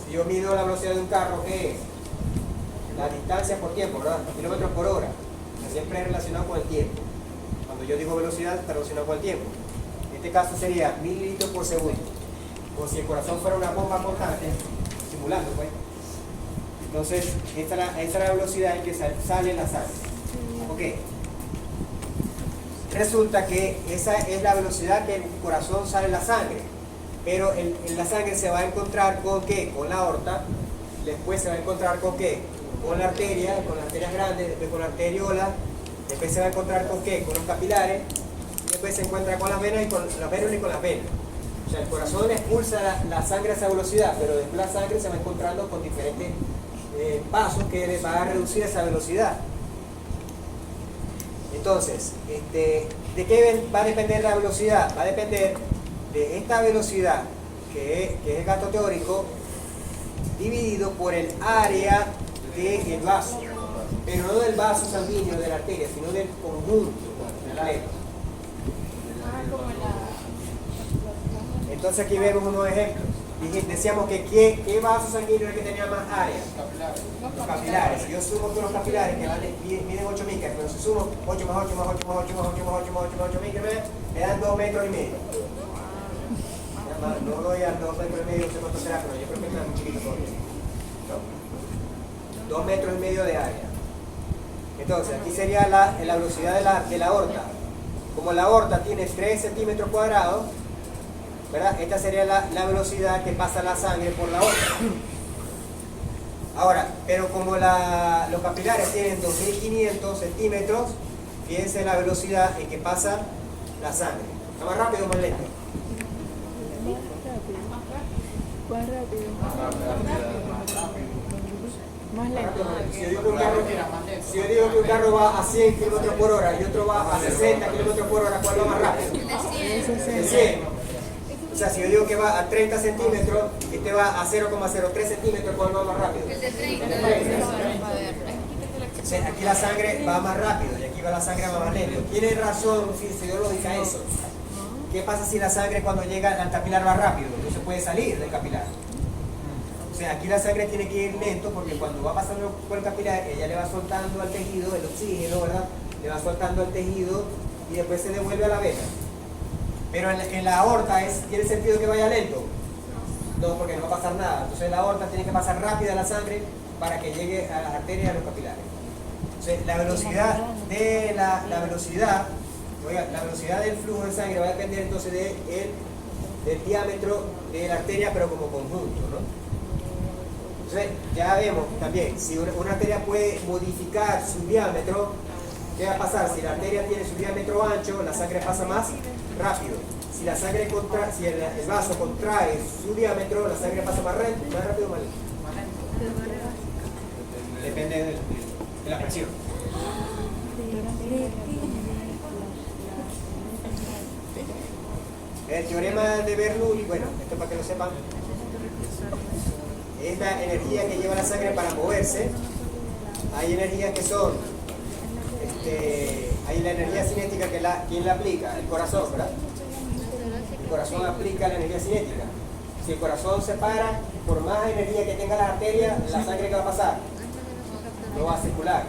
Si yo mido la velocidad de un carro, ¿qué es? La distancia por tiempo, ¿verdad? Kilómetros por hora. Siempre es relacionado con el tiempo. Cuando yo digo velocidad, está relacionado con el tiempo. En este caso sería mililitros por segundo. Como si el corazón fuera una bomba constante, simulando, pues. Entonces, esta es la velocidad en que sale la sangre. Ok. Resulta que esa es la velocidad que el corazón sale la sangre. Pero en la sangre se va a encontrar con ¿qué? Con la aorta. Después se va a encontrar con ¿qué? Con la arteria, con las arterias grandes, después con la arteriola. Después se va a encontrar con ¿qué? Con los capilares. Y después se encuentra con las venas y con las venas y con las venas. O sea, el corazón expulsa la sangre a esa velocidad, pero después la sangre se va encontrando con diferentes pasos que le va a reducir esa velocidad. Entonces, ¿de qué va a depender la velocidad? Va a depender de esta velocidad, que es el gasto teórico, dividido por el área del vaso, pero no del vaso sanguíneo de la arteria, sino del conjunto completo. Entonces aquí vemos unos ejemplos. Decíamos que ¿qué vaso sanguíneo es el que tenía más área? Los capilares. Si yo sumo todos los capilares que miden 8 micras, pero si sumo 8 más 8 más 8 más 8 más 8 más 8 más 8 más 8 micras, me dan 2 metros y medio. No doy a 2 metros y medio, no sé cuánto será, pero yo creo que es muy chiquito todavía. No. 2 metros y medio de área. Entonces, aquí sería la velocidad de la aorta. Como la aorta tiene 3 centímetros cuadrados, ¿verdad? Esta sería la velocidad que pasa la sangre por la aorta. Ahora, pero como los capilares tienen 2500 centímetros, fíjense la velocidad en que pasa la sangre. ¿Está más rápido o más lento? Más rápido. Más lento. Si yo digo que un carro va a 100 km por hora y otro va a 60 km por hora, ¿cuál va más rápido? El 100. O sea, si yo digo que va a 30 centímetros y este va a 0,03 centímetros, ¿cuál va más rápido? El de 30. O sea, aquí la sangre va más rápido y aquí va la sangre va más lento. Tiene razón fisiológica eso. ¿Qué pasa si la sangre cuando llega al capilar va rápido? No se puede salir del capilar. O sea, aquí la sangre tiene que ir lento porque cuando va pasando por el capilar, ella le va soltando al tejido el oxígeno, ¿verdad? Le va soltando al tejido y después se devuelve a la vena. Pero en la aorta ¿tiene sentido que vaya lento? No, porque no va a pasar nada. Entonces la aorta tiene que pasar rápida la sangre para que llegue a las arterias y a los capilares. Entonces la velocidad Oiga, la velocidad del flujo de sangre va a depender entonces del diámetro de la arteria, pero como conjunto, ¿no? Entonces, ya vemos también, si una arteria puede modificar su diámetro, ¿qué va a pasar? Si la arteria tiene su diámetro ancho, la sangre pasa más rápido. Si la sangre si el vaso contrae su diámetro, la sangre pasa más rápido o más lento. Depende de la presión. El teorema de Bernoulli, bueno, esto para que lo sepan, es la energía que lleva la sangre para moverse. Hay energías que son, hay la energía cinética que ¿quién la aplica? El corazón, ¿verdad? El corazón aplica la energía cinética. Si el corazón se para, por más energía que tenga las arterias, la sangre ¿qué va a pasar? No va a circular.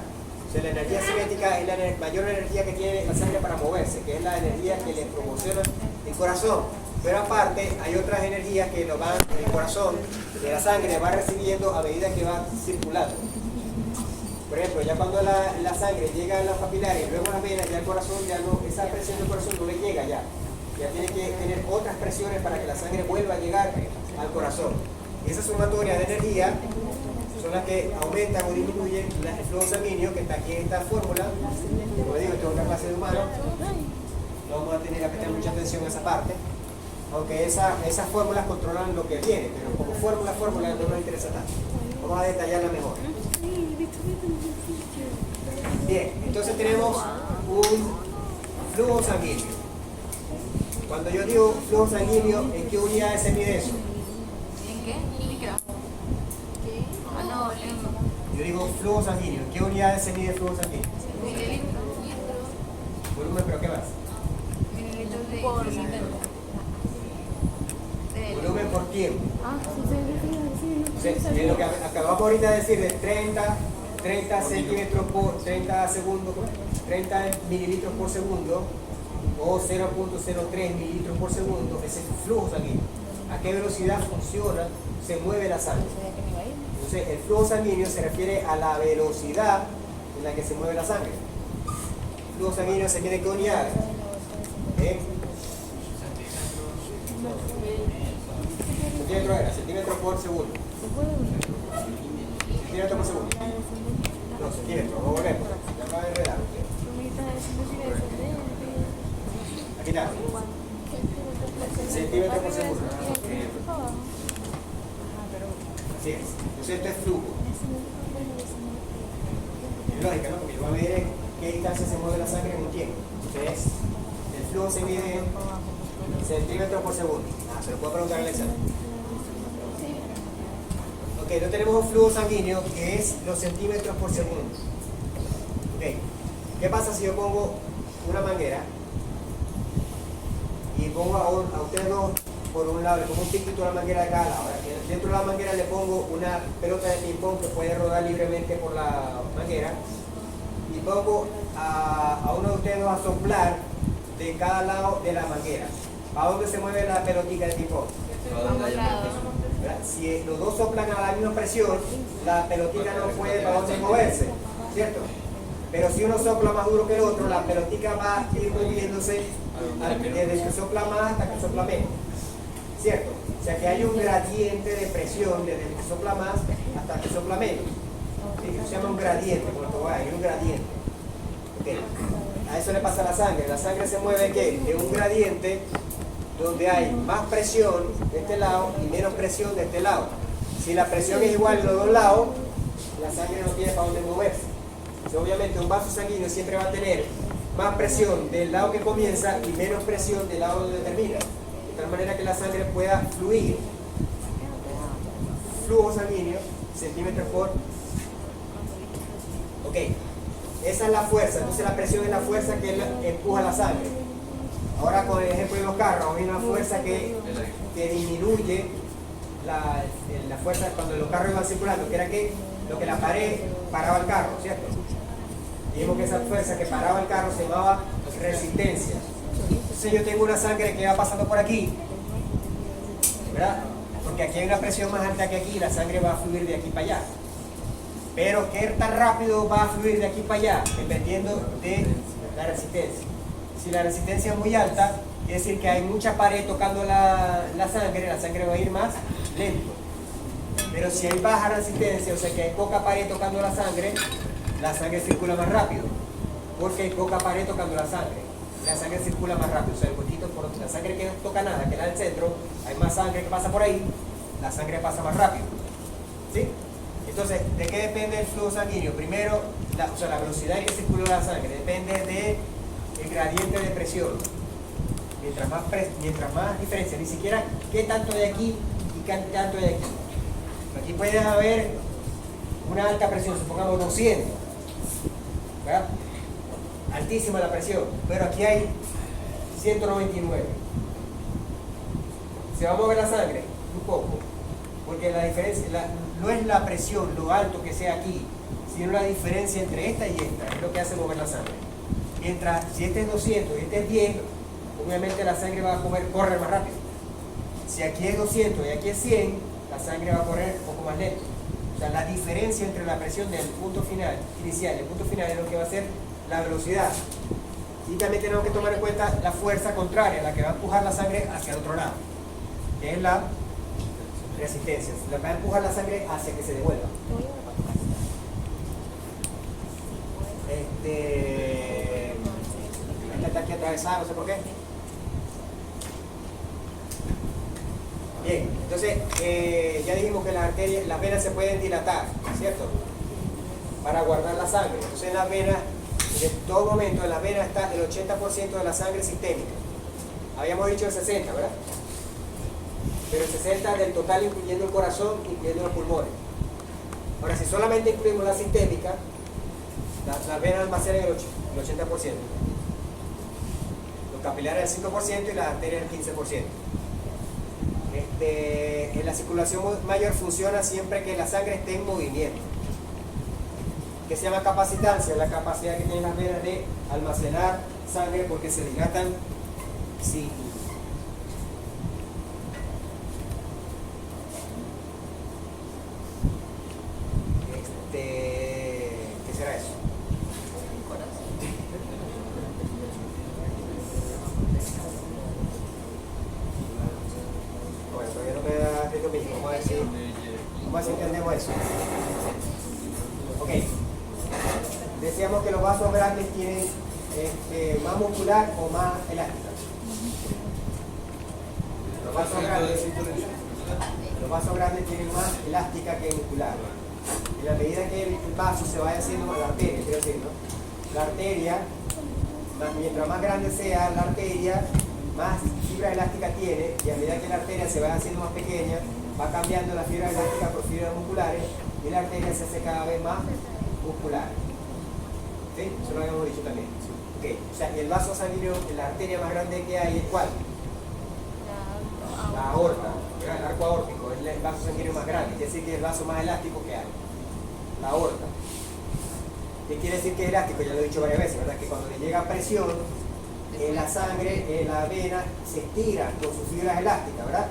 O sea, la energía cinética es la mayor energía que tiene la sangre para moverse, que es la energía que le proporciona el corazón. Pero aparte, hay otras energías que el corazón de la sangre va recibiendo a medida que va circulando. Por ejemplo, ya cuando la sangre llega a las papilares y luego a las venas, ya el corazón, ya no, esa presión del corazón no le llega ya. Ya tiene que tener otras presiones para que la sangre vuelva a llegar al corazón. Y esa sumatoria de energía son las que aumentan o disminuyen el flujo sanguíneo, que está aquí en esta fórmula. Como digo, esto es una clase de humano, no vamos a tener que prestar mucha atención a esa parte, aunque esas fórmulas controlan lo que viene, pero como fórmula no nos interesa tanto. Vamos a detallarla mejor. Bien, entonces tenemos un flujo sanguíneo. Cuando yo digo flujo sanguíneo, ¿en qué unidades se mide eso? ¿En qué? Micro. Ah, no, en Yo digo flujo sanguíneo, ¿en qué unidades se mide el flujo sanguíneo? mililitros. Volumen, pero ¿qué más? Mililitros de Por Volumen por tiempo. En lo que acabamos ahorita de decir de 30 centímetros por 30 segundos, 30 mililitros por segundo o 0.03 mililitros por segundo, ese es el flujo sanguíneo. ¿A qué velocidad funciona? Se mueve la sangre. Entonces, el flujo sanguíneo se refiere a la velocidad en la que se mueve la sangre. El flujo sanguíneo se mide con unidades. Centímetros por segundo. Centímetros por segundo. No, centímetros, vamos a ver. Ya acaba de enredar. Aquí está. Centímetros por segundo. Así es. Entonces esto es flujo. Es lógica, ¿no? Porque yo voy a medir en qué distancia se mueve la sangre en un tiempo. Entonces, el flujo se mide en centímetros por segundo. Se lo puedo preguntar en el examen. Ok, no tenemos un flujo sanguíneo que es los centímetros por segundo. Ok, ¿qué pasa si yo pongo una manguera y pongo a ustedes dos por un lado, le pongo un piquito a la manguera de cada lado? Dentro de la manguera le pongo una pelota de ping-pong que puede rodar libremente por la manguera y pongo a uno de ustedes dos a soplar de cada lado de la manguera. ¿A dónde se mueve la pelotita de ping-pong? Si los dos soplan a la misma presión, la pelotita no puede para dónde moverse, ¿cierto? Pero si uno sopla más duro que el otro, la pelotita va a ir moviéndose desde que sopla más hasta que sopla menos, ¿cierto? O sea que hay un gradiente de presión desde que sopla más hasta que sopla menos. ¿Sí? Eso se llama un gradiente, hay un gradiente. ¿Okay? A eso le pasa a la sangre. La sangre se mueve ¿qué? En un gradiente donde hay más presión de este lado y menos presión de este lado. Si la presión es igual en los dos lados, la sangre no tiene para dónde moverse. Entonces, obviamente un vaso sanguíneo siempre va a tener más presión del lado que comienza y menos presión del lado donde termina, de tal manera que la sangre pueda fluir. Flujo sanguíneo, centímetros por... Ok, esa es la fuerza. Entonces la presión es la fuerza que empuja la sangre. Ahora con el ejemplo de los carros, hay una fuerza que disminuye la fuerza cuando los carros iban circulando, que era que lo que la pared paraba el carro, ¿cierto? Dijimos que esa fuerza que paraba el carro se llamaba resistencia. Entonces yo tengo una sangre que va pasando por aquí, ¿verdad? Porque aquí hay una presión más alta que aquí y la sangre va a fluir de aquí para allá. Pero ¿qué tan rápido va a fluir de aquí para allá? Dependiendo de la resistencia. Si la resistencia es muy alta, quiere decir que hay mucha pared tocando la sangre va a ir más lento. Pero si hay baja resistencia, o sea que hay poca pared tocando la sangre circula más rápido. Porque hay poca pared tocando la sangre circula más rápido. O sea, el huequito, por la sangre que no toca nada, que es la del centro, hay más sangre que pasa por ahí, la sangre pasa más rápido. ¿Sí? Entonces, ¿de qué depende el flujo sanguíneo? Primero, la velocidad en que circula la sangre depende del gradiente de presión. Mientras más diferencia, ni siquiera qué tanto hay aquí y qué tanto hay aquí. Aquí puede haber una alta presión, supongamos 200, ¿verdad? Altísima la presión, pero aquí hay 199. ¿Se va a mover la sangre? Un poco, porque la diferencia no es la presión, lo alto que sea aquí, sino la diferencia entre esta y esta, es lo que hace mover la sangre. Mientras, si este es 200 y este es 10, obviamente la sangre va a correr más rápido. Si aquí es 200 y aquí es 100, la sangre va a correr un poco más lento. O sea, la diferencia entre la presión del punto final inicial y el punto final es lo que va a ser la velocidad. Y también tenemos que tomar en cuenta la fuerza contraria, la que va a empujar la sangre hacia el otro lado, que es la resistencia, la que va a empujar la sangre hacia que se devuelva. Esta está aquí atravesada, no sé por qué. Bien, entonces ya dijimos que las venas se pueden dilatar, ¿cierto? Para guardar la sangre. Entonces en las venas, en todo momento en las venas está el 80% de la sangre sistémica. Habíamos dicho el 60, ¿verdad? Pero el 60 del total incluyendo el corazón, incluyendo los pulmones. Ahora, si solamente incluimos la sistémica, las venas almacenan el 80%. Los capilares el 5% y las arterias el 15%. En la circulación mayor funciona siempre que la sangre esté en movimiento. Que se llama capacitancia, la capacidad que tienen las venas de almacenar sangre porque se dilatan sin. ¿Qué será eso? Bueno, todavía no me da lo mismo. Vamos a ver si entendemos eso. Ok. Decíamos que los vasos grandes tienen más muscular o más elástica. Los vasos grandes tienen más elástica que muscular. En la medida que el vaso se vaya haciendo más, la arteria, quiero decir, ¿no? La arteria, mientras más grande sea la arteria, más fibra elástica tiene, y a medida que la arteria se vaya haciendo más pequeña, va cambiando la fibra elástica por fibras musculares y la arteria se hace cada vez más muscular. ¿Sí? Eso lo habíamos dicho también. Okay. O sea, el vaso sanguíneo, la arteria más grande que hay es ¿cuál? La aorta, el arco aórtico, es el vaso sanguíneo más grande, quiere decir que es el vaso más elástico que hay. La aorta. ¿Qué quiere decir que es elástico? Ya lo he dicho varias veces, ¿verdad? Que cuando le llega presión, la sangre, la vena se estira con sus fibras elásticas, ¿verdad?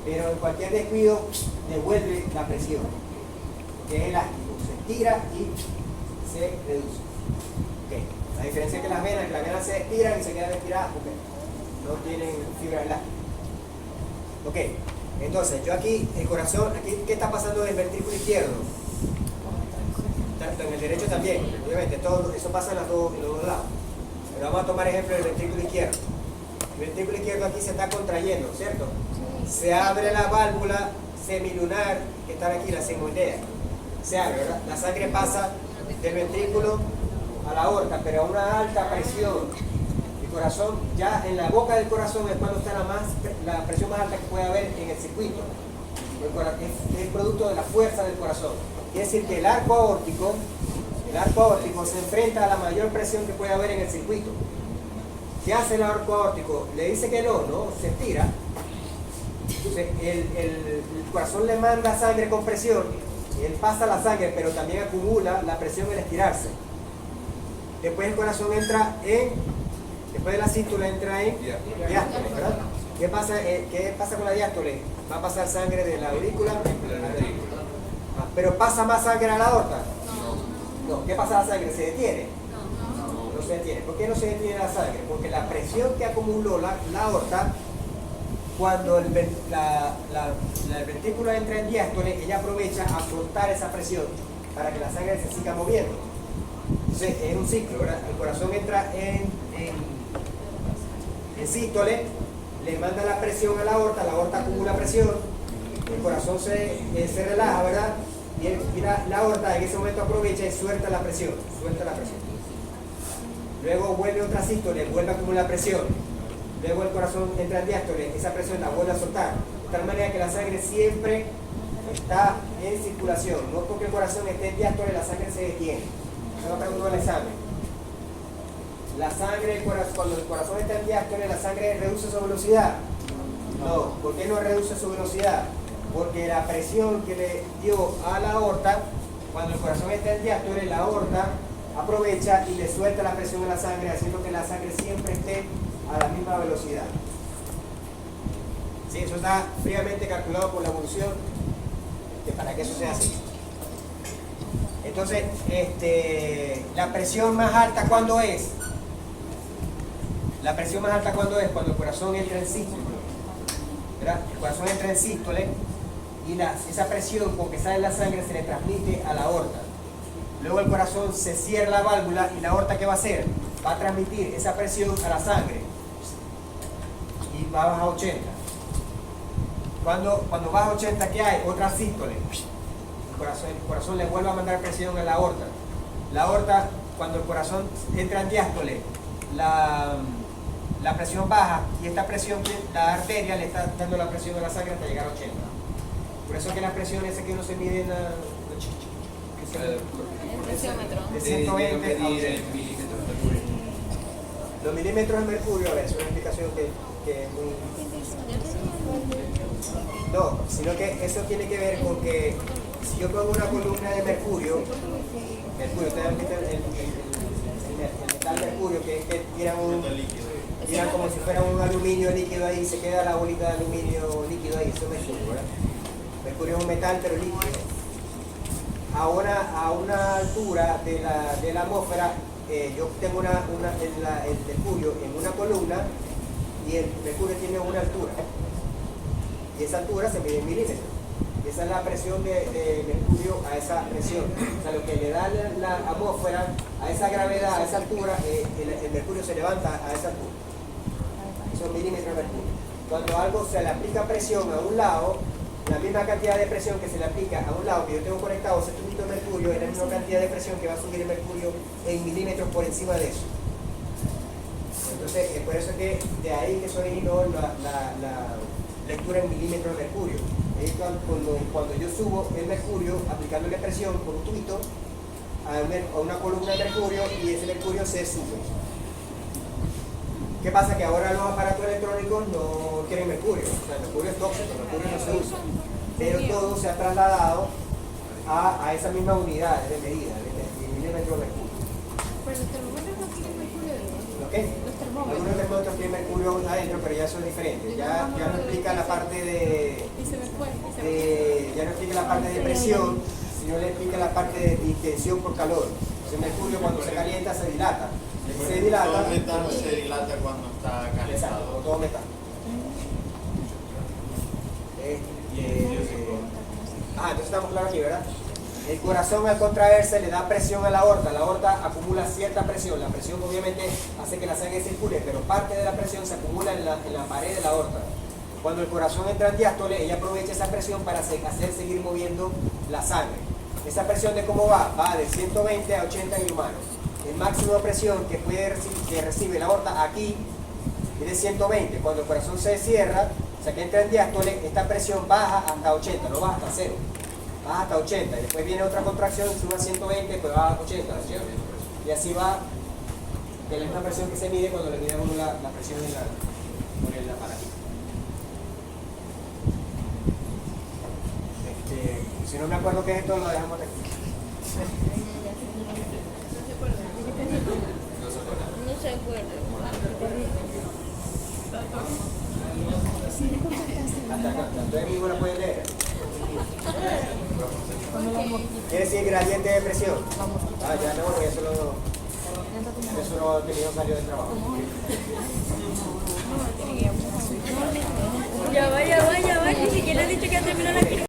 Pero en cualquier descuido devuelve la presión, que es elástico, se estira y se reduce. Okay. La diferencia es que las venas se estiran y se quedan estiradas porque no tienen fibra elástica. Ok, entonces yo aquí, el corazón, aquí, ¿qué está pasando en el ventrículo izquierdo? Tanto en el derecho también, obviamente, todo eso pasa en los dos lados. Pero vamos a tomar ejemplo del ventrículo izquierdo. El ventrículo izquierdo aquí se está contrayendo, ¿cierto? Se abre la válvula semilunar que está aquí, la sigmoidea. Se abre, ¿verdad? La sangre pasa del ventrículo a la aorta, pero a una alta presión. El corazón, ya en la boca del corazón es cuando está la presión más alta que puede haber en el circuito. Es producto de la fuerza del corazón. Quiere decir que el arco aórtico se enfrenta a la mayor presión que puede haber en el circuito. ¿Qué hace el arco aórtico? Le dice que no, se estira. Entonces, el corazón le manda sangre con presión, y él pasa la sangre, pero también acumula la presión al estirarse. Después el corazón después de la sístole entra en diástole, ¿verdad? ¿Qué pasa con la diástole? Va a pasar sangre de la aurícula a la ventrícula. ¿Pero pasa más sangre a la aorta? No. ¿Qué pasa a la sangre? ¿Se detiene? No. no se detiene. ¿Por qué no se detiene la sangre? Porque la presión que acumuló la aorta, cuando el ventrículo entra en diástole, ella aprovecha a soltar esa presión para que la sangre se siga moviendo. Entonces es un ciclo, ¿verdad? El corazón entra en sístole, le manda la presión a la aorta acumula presión, el corazón se relaja, ¿verdad? Y la aorta en ese momento aprovecha y suelta la presión. Luego vuelve otra sístole, vuelve a acumular presión. Luego el corazón entra en diástole, esa presión la vuelve a soltar. De tal manera que la sangre siempre está en circulación. No porque el corazón esté en diástole, la sangre se detiene. Eso lo pregunto en el examen. La sangre, cuando el corazón está en diástole, la sangre reduce su velocidad. No, ¿por qué no reduce su velocidad? Porque la presión que le dio a la aorta, cuando el corazón está en diástole, la aorta aprovecha y le suelta la presión a la sangre, haciendo que la sangre siempre esté a la misma velocidad. Sí, eso está fríamente calculado por la evolución, para que eso sea así. Entonces, la presión más alta, ¿cuándo es? La presión más alta, ¿cuándo es? Cuando el corazón entra en sístole, ¿verdad? El corazón entra en sístole y esa presión con que sale la sangre se le transmite a la aorta. Luego el corazón se cierra la válvula y la aorta, ¿qué va a hacer? Va a transmitir esa presión a la sangre y va a bajar a 80. Cuando baja a 80, ¿qué hay? Otra sístole. El corazón le vuelve a mandar presión a la aorta. La aorta, cuando el corazón entra en diástole, la presión baja y esta presión, la arteria le está dando la presión a la sangre hasta llegar a 80. Por eso que las presiones que uno se mide en El presiómetro. de 120 a 80. Los milímetros de mercurio, a ver, es una explicación que es muy... No, sino que eso tiene que ver con que si yo pongo una columna de mercurio, ustedes han visto el metal mercurio, que tiran como si fuera un aluminio líquido ahí, se queda la bolita de aluminio líquido ahí, eso es mercurio, ¿verdad? Mercurio es un metal pero líquido. A una altura de la atmósfera, yo tengo el mercurio en una columna y el mercurio tiene una altura. Y esa altura se mide en milímetros. Esa es la presión de mercurio a esa presión. O sea, lo que le da la atmósfera a esa gravedad, a esa altura, el mercurio se levanta a esa altura. Son milímetros de mercurio. Cuando algo se le aplica presión a un lado, la misma cantidad de presión que se le aplica a un lado que yo tengo conectado ese tubito de mercurio es la misma cantidad de presión que va a subir el mercurio en milímetros por encima de eso. Entonces, es por eso que de ahí que se originó la lectura en milímetros de mercurio. Es cuando yo subo el mercurio aplicándole presión con un tubito a una columna de mercurio y ese mercurio se sube. ¿Qué pasa? Que ahora los aparatos electrónicos no tienen mercurio. O sea, el mercurio es tóxico, el mercurio no se usa. Pero todo se ha trasladado a esa misma unidad de medida, de milímetros de mercurio. Pero los termómetros no tienen mercurio dentro. ¿Lo qué? Los termómetros. Algunos termómetros tienen mercurio adentro, pero ya son diferentes. Ya no explica la parte Y se me fue. ya no explica la parte de presión, sino le explica la parte de distensión por calor. Entonces, el mercurio cuando se calienta se dilata. Se dilata. Todo metal se dilata cuando está Exacto, calentado. como todo metal. Entonces estamos claros aquí, ¿verdad? El corazón al contraerse le da presión a la aorta acumula cierta presión, la presión obviamente hace que la sangre circule, pero parte de la presión se acumula en la pared de la aorta. Cuando el corazón entra en diástole, ella aprovecha esa presión para hacer seguir moviendo la sangre. Esa presión de cómo va de 120 a 80 en humano. El máximo de presión que recibe la aorta aquí es de 120. Cuando el corazón se cierra, o sea que entra en diástole, esta presión baja hasta 80, no baja hasta 0. Baja hasta 80. Y después viene otra contracción, sube a 120, después baja a 80. ¿Cierto? Y así va, que es la misma presión que se mide cuando le mide uno la presión con el aparatito. Si no me acuerdo qué es esto, lo dejamos aquí. No se acuerda. Hasta acá, entonces mismo la pueden leer. Quiere decir gradiente de presión. Ya no, porque eso lo... Eso no ha tenido salido de trabajo. Ya va, ni siquiera he dicho que ya terminó la